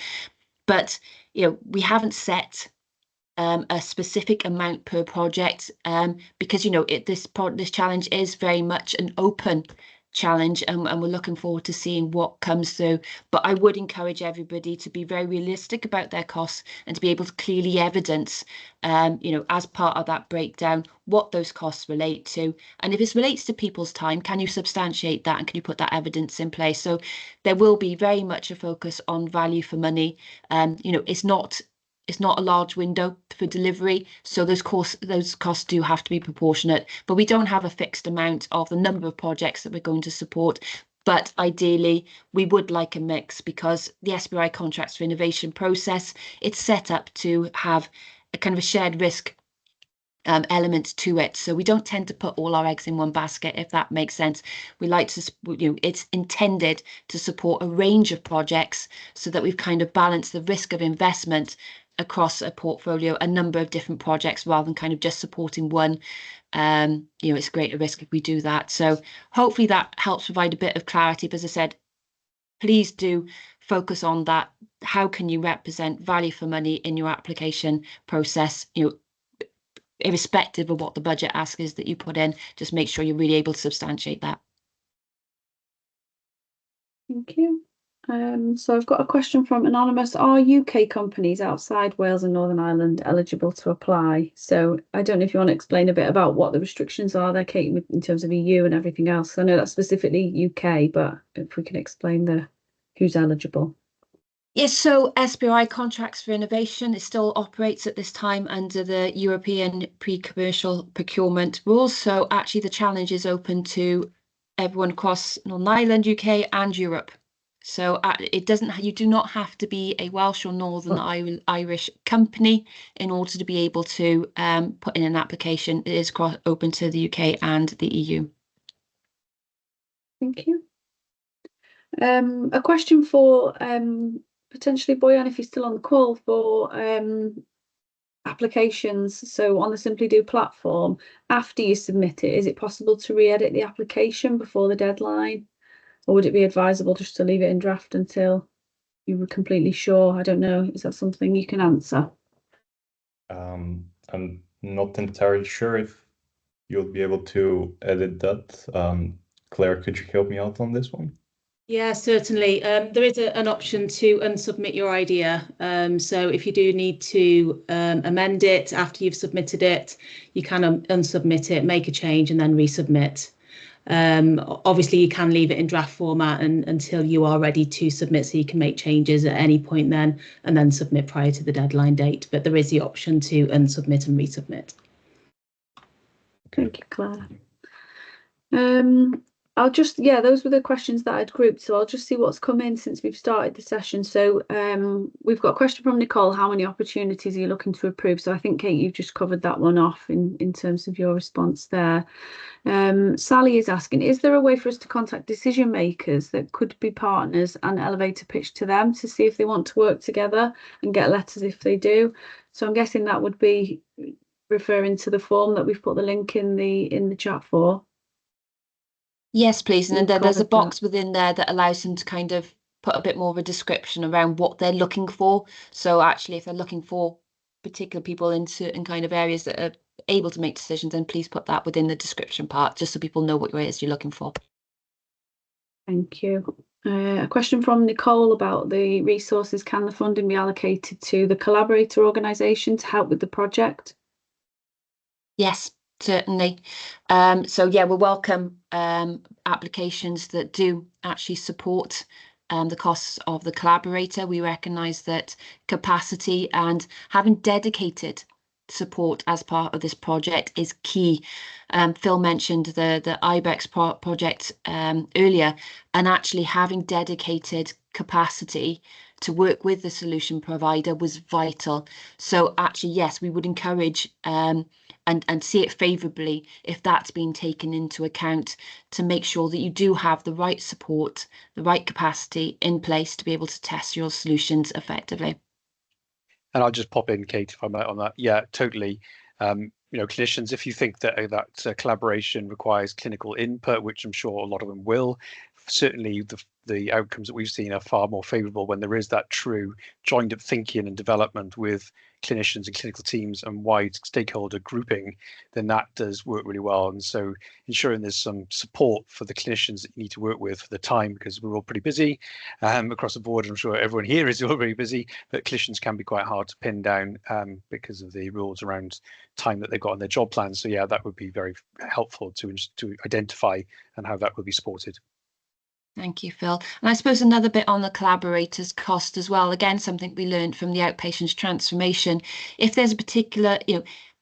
But we haven't set a specific amount per project because this challenge is very much an open challenge, and we're looking forward to seeing what comes through. But I would encourage everybody to be very realistic about their costs and to be able to clearly evidence, as part of that breakdown, what those costs relate to. And if it relates to people's time, can you substantiate that and can you put that evidence in place? So there will be very much a focus on value for money. It's not a large window for delivery, so those costs do have to be proportionate. But we don't have a fixed amount of the number of projects that we're going to support. But ideally, we would like a mix, because the SBRI Contracts for Innovation process, it's set up to have a kind of a shared risk element to it. So we don't tend to put all our eggs in one basket, if that makes sense. We like to, it's intended to support a range of projects so that we've kind of balanced the risk of investment across a portfolio, a number of different projects, rather than kind of just supporting one. It's a greater risk if we do that. So hopefully that helps provide a bit of clarity. But as I said, please do focus on that. How can you represent value for money in your application process? Irrespective of what the budget ask is that you put in, just make sure you're really able to substantiate that. Thank you. So I've got a question from Anonymous. Are UK companies outside Wales and Northern Ireland eligible to apply? So I don't know if you want to explain a bit about what the restrictions are there, Kate, in terms of EU and everything else. I know that's specifically UK, but if we can explain who's eligible. Yes, so SBRI Contracts for Innovation, it still operates at this time under the European pre-commercial procurement rules. So actually the challenge is open to everyone across Northern Ireland, UK and Europe. So you do not have to be a Welsh or Northern Irish company in order to be able to put in an application. It is open to the UK and the EU. Thank you. A question for potentially Boyan, if he's still on the call, for applications. So on the Simply Do platform, after you submit it, is it possible to re-edit the application before the deadline? Or would it be advisable just to leave it in draft until you were completely sure? I don't know. Is that something you can answer? I'm not entirely sure if you'll be able to edit that. Claire, could you help me out on this one? Yeah, certainly. There is an option to unsubmit your idea. So if you do need to amend it after you've submitted it, you can unsubmit it, make a change and then resubmit. Obviously, you can leave it in draft format until you are ready to submit, so you can make changes at any point then and then submit prior to the deadline date. But there is the option to unsubmit and resubmit. Thank you, Claire. Those were the questions that I'd grouped, so I'll just see what's come in since we've started the session. So we've got a question from Nicole: how many opportunities are you looking to approve? So I think, Kate, you've just covered that one off in terms of your response there. Sally is asking, is there a way for us to contact decision makers that could be partners and elevator pitch to them to see if they want to work together and get letters if they do? So I'm guessing that would be referring to the form that we've put the link in the chat for. Yes, please. And then there's a box within there that allows them to kind of put a bit more of a description around what they're looking for. So actually, if they're looking for particular people in certain kind of areas that are able to make decisions, then please put that within the description part, just so people know what it is you're looking for. Thank you. A question from Nicole about the resources. Can the funding be allocated to the collaborator organisation to help with the project? Yes, certainly. So yeah, we welcome applications that do actually support the costs of the collaborator. We recognise that capacity and having dedicated support as part of this project is key. Phil mentioned the IBEX project earlier, and actually having dedicated capacity to work with the solution provider was vital. So actually, yes, we would encourage and see it favourably if that's been taken into account, to make sure that you do have the right support, the right capacity in place to be able to test your solutions effectively. And I'll just pop in, Kate, if I might, on that. Yeah, totally. Clinicians, if you think that collaboration requires clinical input, which I'm sure a lot of them will, certainly the outcomes that we've seen are far more favourable when there is that true joined up thinking and development with clinicians and clinical teams and wide stakeholder grouping, then that does work really well. And so ensuring there's some support for the clinicians that you need to work with for the time, because we're all pretty busy across the board. I'm sure everyone here is all very busy, but clinicians can be quite hard to pin down because of the rules around time that they've got on their job plans. So yeah, that would be very helpful to identify and how that would be supported. Thank you, Phil. And I suppose another bit on the collaborators cost as well, again, something we learned from the outpatients transformation. If there's a particular,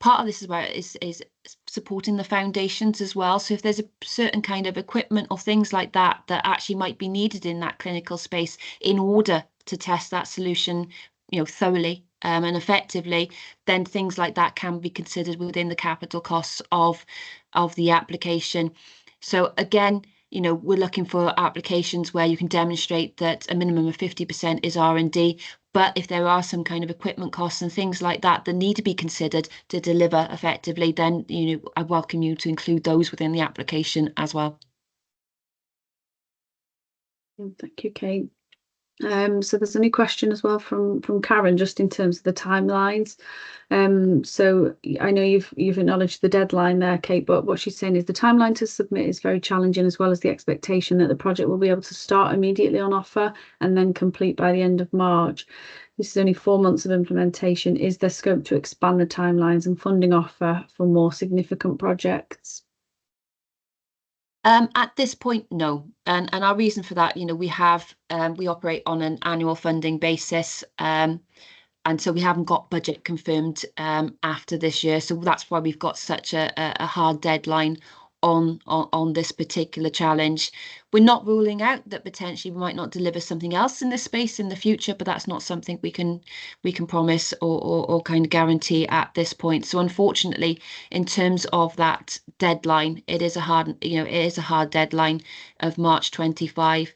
part of this is where is supporting the foundations as well. So if there's a certain kind of equipment or things like that that actually might be needed in that clinical space in order to test that solution, thoroughly and effectively, then things like that can be considered within the capital costs of the application. So again, we're looking for applications where you can demonstrate that a minimum of 50% is R&D, but if there are some kind of equipment costs and things like that that need to be considered to deliver effectively, then I welcome you to include those within the application as well. Thank you, Kate. So there's a new question as well from Karen, just in terms of the timelines. So I know you've acknowledged the deadline there, Kate, but what she's saying is the timeline to submit is very challenging, as well as the expectation that the project will be able to start immediately on offer and then complete by the end of March. This is only 4 months of implementation. Is there scope to expand the timelines and funding offer for more significant projects? At this point, no, and our reason for that, we operate on an annual funding basis, and so we haven't got budget confirmed after this year. So that's why we've got such a hard deadline on this particular challenge. We're not ruling out that potentially we might not deliver something else in this space in the future, but that's not something we can promise or kind of guarantee at this point. So unfortunately, in terms of that deadline, it is a hard deadline of March 25.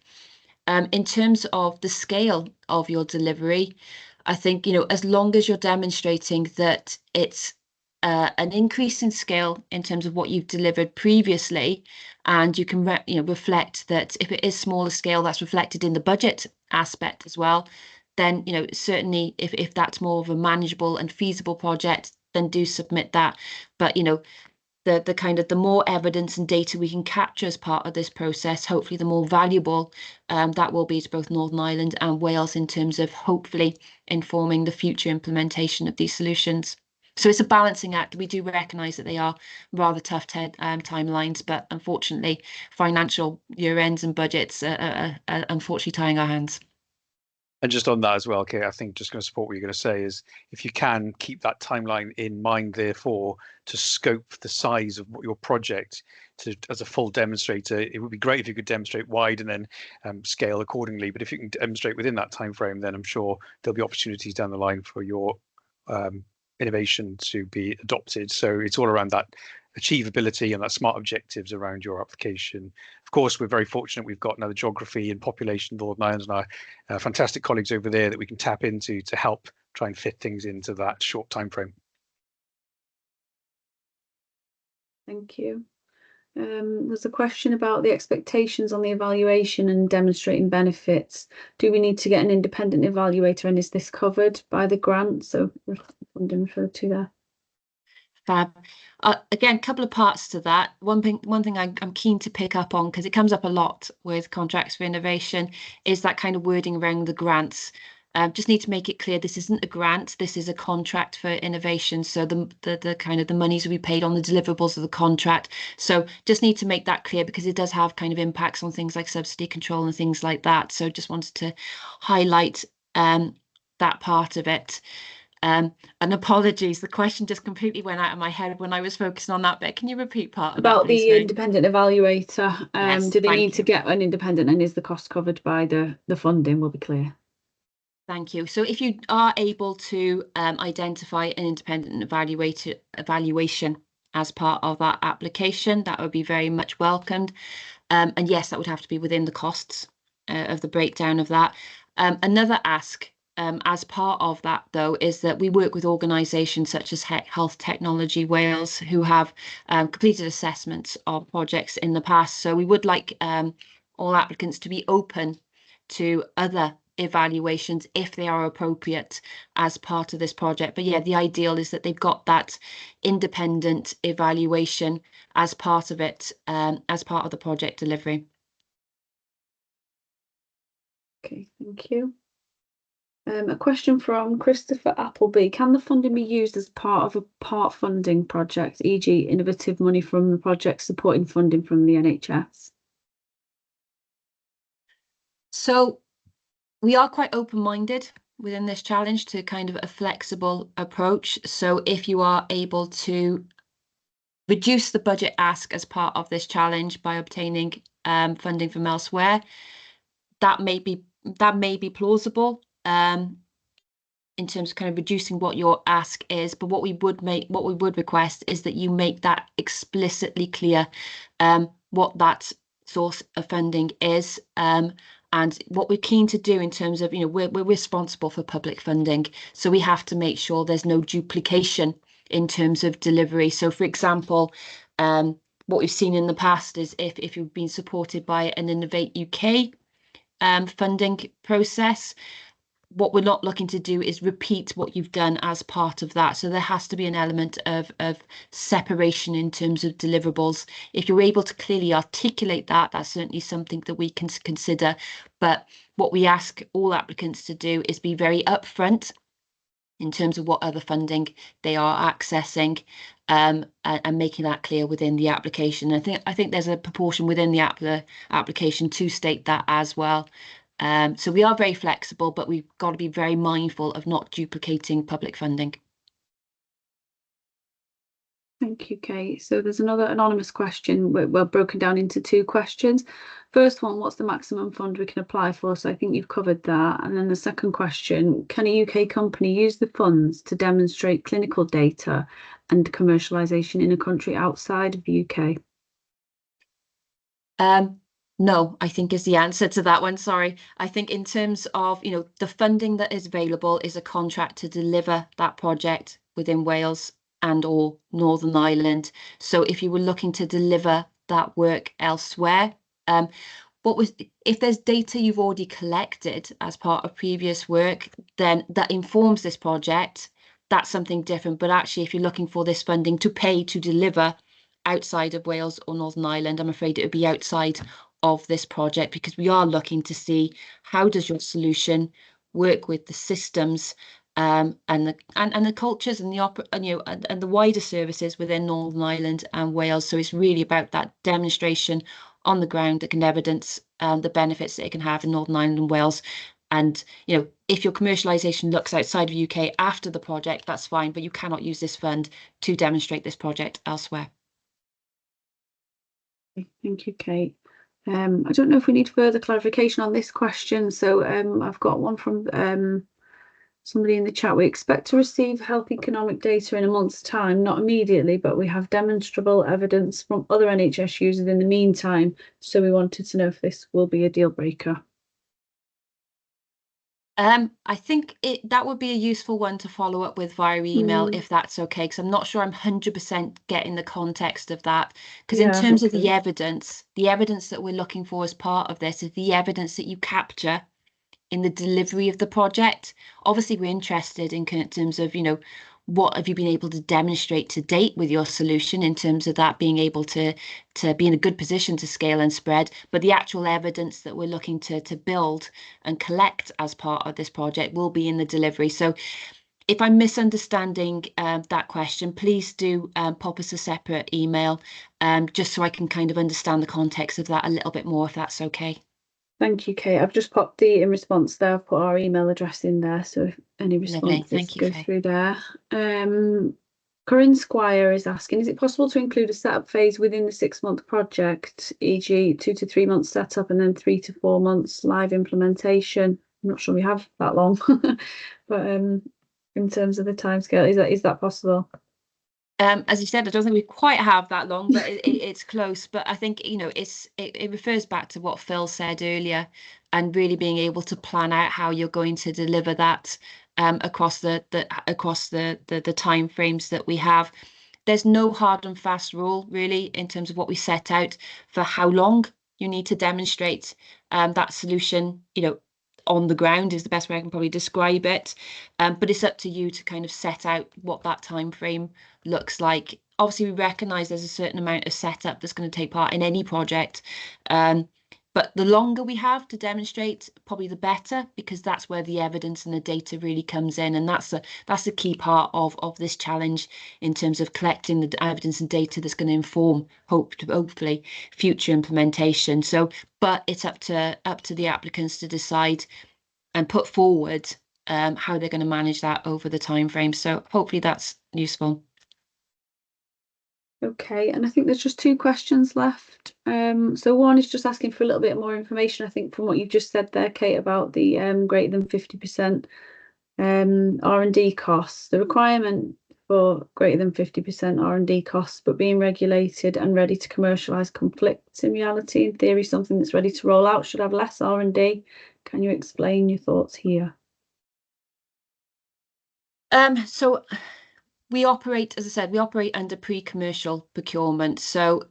In terms of the scale of your delivery, I think as long as you're demonstrating that it's an increase in scale in terms of what you've delivered previously, and you can reflect that if it is smaller scale, that's reflected in the budget aspect as well, then certainly if that's more of a manageable and feasible project, then do submit that. But the more evidence and data we can capture as part of this process, hopefully the more valuable that will be to both Northern Ireland and Wales in terms of hopefully informing the future implementation of these solutions. So it's a balancing act. We do recognise that they are rather tough timelines, but unfortunately, financial year ends and budgets are unfortunately tying our hands. And just on that as well, Kate, I think just going to support what you're going to say is, if you can keep that timeline in mind, therefore, to scope the size of your project as a full demonstrator, it would be great if you could demonstrate wide and then scale accordingly. But if you can demonstrate within that time frame, then I'm sure there'll be opportunities down the line for your innovation to be adopted. So it's all around that achievability and that smart objectives around your application. Of course, we're very fortunate we've got another geography and population Northern Ireland and our fantastic colleagues over there that we can tap into to help try and fit things into that short time frame. Thank you. There's a question about the expectations on the evaluation and demonstrating benefits. Do we need to get an independent evaluator, and is this covered by the grant? So funding referred to there. Fab. Again, a couple of parts to that. One thing I'm keen to pick up on, because it comes up a lot with contracts for innovation, is that kind of wording around the grants. Just need to make it clear this isn't a grant, this is a contract for innovation. So the kind of the monies will be paid on the deliverables of the contract. So just need to make that clear, because it does have kind of impacts on things like subsidy control and things like that. So just wanted to highlight that part of it. And apologies, the question just completely went out of my head when I was focusing on that bit. Can you repeat part about of that, please, the independent evaluator? Yes, do they need to get an independent, and is the cost covered by the funding? Will be clear. Thank you. So if you are able to identify an independent evaluation as part of that application, that would be very much welcomed. And yes, that would have to be within the costs of the breakdown of that. Another ask as part of that, though, is that we work with organisations such as Health Technology Wales, who have completed assessments of projects in the past. So we would like all applicants to be open to other evaluations if they are appropriate as part of this project. But yeah, the ideal is that they've got that independent evaluation as part of it, as part of the project delivery. Okay, thank you. A question from Christopher Appleby. Can the funding be used as part of a part funding project, e.g. innovative money from the project supporting funding from the NHS? So we are quite open-minded within this challenge to kind of a flexible approach. So if you are able to reduce the budget ask as part of this challenge by obtaining funding from elsewhere, that may be plausible in terms of kind of reducing what your ask is. But what we would request is that you make that explicitly clear what that source of funding is. And what we're keen to do in terms of, we're responsible for public funding, so we have to make sure there's no duplication in terms of delivery. So, for example, what we've seen in the past is if you've been supported by an Innovate UK funding process, what we're not looking to do is repeat what you've done as part of that. So there has to be an element of separation in terms of deliverables. If you're able to clearly articulate that, that's certainly something that we can consider. But what we ask all applicants to do is be very upfront in terms of what other funding they are accessing, and making that clear within the application. I think there's a proportion within the application to state that as well. So we are very flexible, but we've got to be very mindful of not duplicating public funding. Thank you, Kate. So there's another anonymous question, well, broken down into two questions. First one, what's the maximum fund we can apply for? So I think you've covered that. And then the second question, can a UK company use the funds to demonstrate clinical data and commercialisation in a country outside of the UK? No, I think is the answer to that one. Sorry. I think in terms of, the funding that is available is a contract to deliver that project within Wales and or Northern Ireland. So if you were looking to deliver that work elsewhere, if there's data you've already collected as part of previous work, then that informs this project. That's something different. But actually, if you're looking for this funding to pay to deliver outside of Wales or Northern Ireland, I'm afraid it would be outside of this project, because we are looking to see how does your solution work with the systems and the cultures and the wider services within Northern Ireland and Wales. So it's really about that demonstration on the ground that can evidence the benefits that it can have in Northern Ireland and Wales. And if your commercialisation looks outside of UK after the project, that's fine, but you cannot use this fund to demonstrate this project elsewhere. Thank you, Kate. I don't know if we need further clarification on this question. So I've got one from somebody in the chat. We expect to receive health economic data in a month's time, not immediately, but we have demonstrable evidence from other NHS users in the meantime. So we wanted to know if this will be a deal breaker. I think that would be a useful one to follow up with via email, if that's okay, because I'm not sure I'm 100% getting the context of that. Because in terms of the evidence that we're looking for as part of this is the evidence that you capture in the delivery of the project. Obviously, we're interested in terms of, what have you been able to demonstrate to date with your solution in terms of that being able to be in a good position to scale and spread, but the actual evidence that we're looking to build and collect as part of this project will be in the delivery. So if I'm misunderstanding that question, please do pop us a separate email, just so I can kind of understand the context of that a little bit more, if that's okay. Thank you, Kate. I've just popped the in response there. I've put our email address in there, so if any responses go through there. Corinne Squire is asking, is it possible to include a setup phase within the 6-month project, e.g. 2 to 3 months setup and then 3 to 4 months live implementation? not sure we have that long, but in terms of the timescale, is that possible? As you said, I don't think we quite have that long, but it's close. But I think, you know, it refers back to what Phil said earlier, and really being able to plan out how you're going to deliver that across the time frames that we have. There's no hard and fast rule really in terms of what we set out for how long you need to demonstrate that solution, you know, on the ground is the best way I can probably describe it. But it's up to you to kind of set out what that time frame looks like. Obviously, we recognise there's a certain amount of setup that's going to take part in any project. But the longer we have to demonstrate, probably the better, because that's where the evidence and the data really comes in. And that's a key part of this challenge in terms of collecting the evidence and data that's going to inform, hopefully, future implementation. So, but it's up to the applicants to decide and put forward how they're going to manage that over the time frame. So hopefully that's useful. Okay, and I think there's just two questions left. So one is just asking for a little bit more information, I think, from what you've just said there, Kate, about the greater than 50% R&D costs. The requirement for greater than 50% R&D costs, but being regulated and ready to commercialise conflicts in reality. In theory, something that's ready to roll out should have less R&D. Can you explain your thoughts here? So we operate, as I said, we operate under pre-commercial procurement. So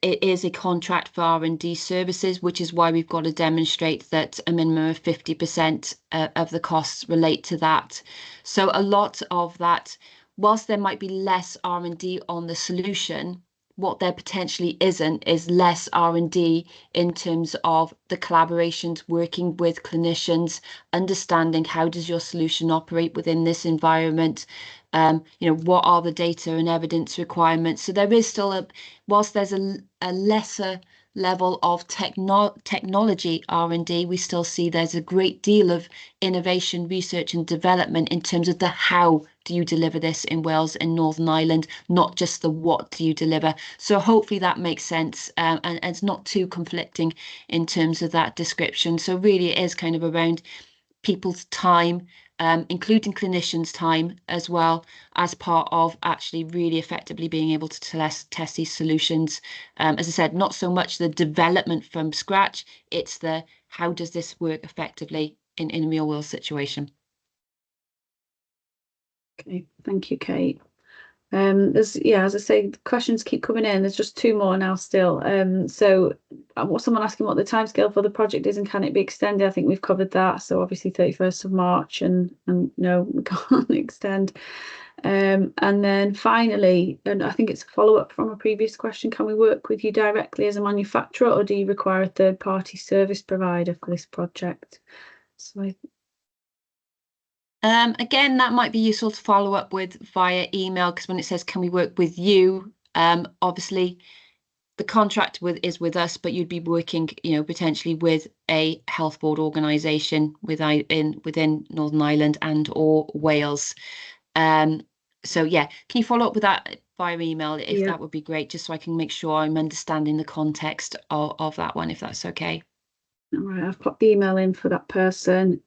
it is a contract for R&D services, which is why we've got to demonstrate that a minimum of 50% of the costs relate to that. So a lot of that, whilst there might be less R&D on the solution, what there potentially isn't is less R&D in terms of the collaborations, working with clinicians, understanding how does your solution operate within this environment. You know, what are the data and evidence requirements? So there is still whilst there's a lesser level of technology R&D, we still see there's a great deal of innovation, research and development in terms of the how do you deliver this in Wales and Northern Ireland, not just the what do you deliver. So hopefully that makes sense, and it's not too conflicting in terms of that description. So really it is kind of around people's time, including clinicians' time as well, as part of actually really effectively being able to test these solutions. As I said, not so much the development from scratch, it's the how does this work effectively in a real world situation. Okay, thank you, Kate. As I say, the questions keep coming in. There's just two more now still. So someone asking what the timescale for the project is and can it be extended? I think we've covered that. So obviously 31st of March and no, we can't extend. And then finally, and I think it's a follow-up from a previous question, can we work with you directly as a manufacturer, or do you require a third-party service provider for this project? So again, that might be useful to follow up with via email, because when it says, can we work with you? Obviously, the contract is with us, but you'd be working, you know, potentially with a health board organisation within Northern Ireland and or Wales. So yeah, can you follow up with that via email if that would be great, just so I can make sure I'm understanding the context of that one, if that's okay. All right, I've put the email in for that person.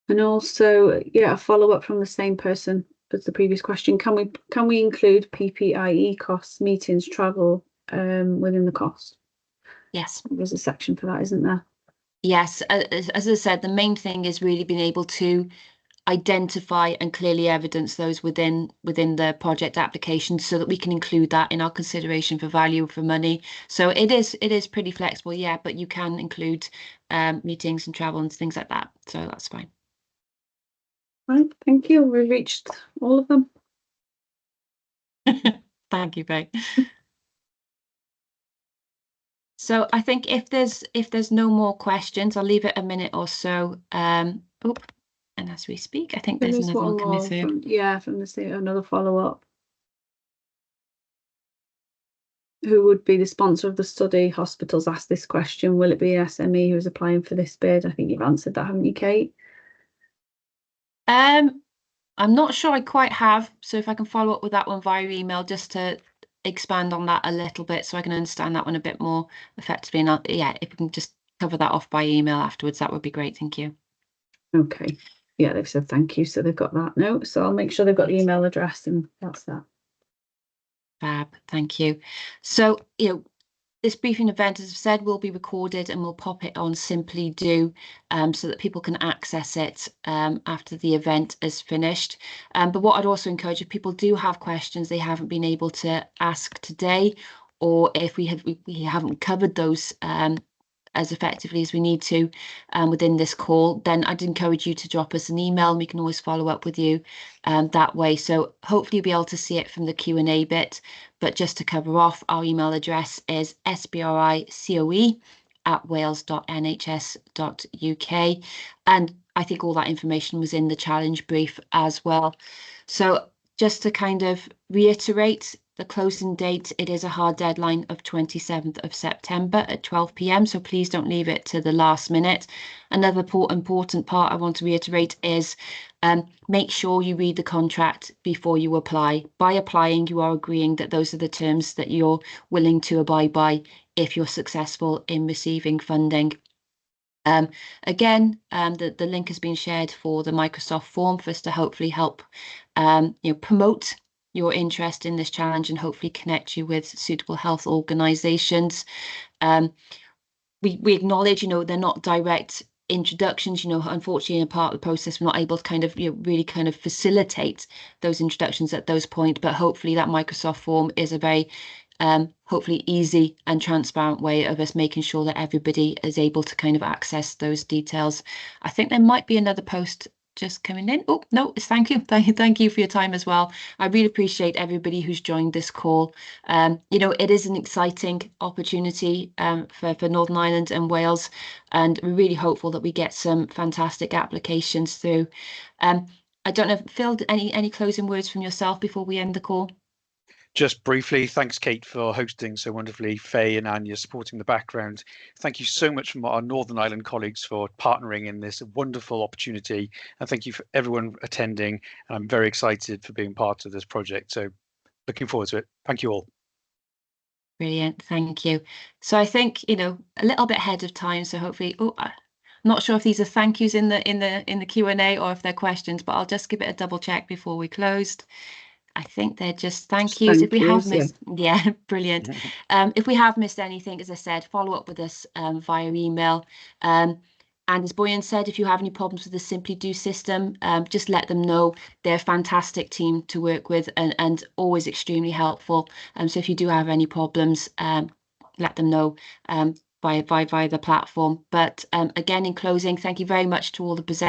And also, a follow-up from the same person as the previous question. Can we include PPIE costs, meetings, travel within the cost? Yes. There's a section for that, isn't there? Yes, as I said, the main thing is really being able to identify and clearly evidence those within the project application, so that we can include that in our consideration for value for money. So it is pretty flexible, yeah, but you can include meetings and travel and things like that. So that's fine. Right, thank you. We've reached all of them. Thank you, Kate. So I think if there's no more questions, I'll leave it a minute or so. And as we speak, I think there's another one coming through. From the state, another follow-up. Who would be the sponsor of the study? Hospitals asked this question. Will it be an SME who is applying for this bid? I think you've answered that, haven't you, Kate? I'm not sure I quite have, so if I can follow up with that one via email just to expand on that a little bit so I can understand that one a bit more effectively. And if we can just cover that off by email afterwards, that would be great. Thank you. Okay. Yeah, they've said thank you, so they've got that note. So I'll make sure they've got the email address, and that's that. Fab, thank you. So, this briefing event, as I've said, will be recorded, and we'll pop it on Simply Do so that people can access it after the event is finished. But what I'd also encourage, if people do have questions they haven't been able to ask today, or if we haven't covered those as effectively as we need to within this call, then I'd encourage you to drop us an email, and we can always follow up with you that way. So hopefully you'll be able to see it from the Q&A bit, but just to cover off, our email address is sbricoe@wales.nhs.uk, and I think all that information was in the challenge brief as well. So just to kind of reiterate, the closing date, it is a hard deadline of 27th of September at 12 p.m. So please don't leave it to the last minute. Another important part I want to reiterate is make sure you read the contract before you apply. By applying, you are agreeing that those are the terms that you're willing to abide by if you're successful in receiving funding. Again, the link has been shared for the Microsoft form for us to hopefully help promote your interest in this challenge and hopefully connect you with suitable health organisations. We acknowledge, they're not direct introductions. Unfortunately, in a part of the process, we're not able to kind of really kind of facilitate those introductions at those points. But hopefully, that Microsoft form is a very hopefully easy and transparent way of us making sure that everybody is able to kind of access those details. I think there might be another post just coming in. Oh, no, it's thank you for your time as well. I really appreciate everybody who's joined this call. It is an exciting opportunity for Northern Ireland and Wales, and we're really hopeful that we get some fantastic applications through. I don't know, Phil, any closing words from yourself before we end the call? Just briefly, thanks, Kate, for hosting so wonderfully. Faye and Anya supporting the background. Thank you so much from our Northern Ireland colleagues for partnering in this wonderful opportunity. And thank you for everyone attending. And I'm very excited for being part of this project. So looking forward to it. Thank you all. Brilliant. Thank you. So I think, a little bit ahead of time. So hopefully, I'm not sure if these are thank yous in the Q&A or if they're questions, but I'll just give it a double check before we closed. I think they're just thank yous. If we have missed, yeah, brilliant. If we have missed anything, as I said, follow up with us via email. And as Boyan said, if you have any problems with the Simply Do system, just let them know. They're a fantastic team to work with and always extremely helpful. So if you do have any problems, let them know via the platform. But again, in closing, thank you very much to all the presenters.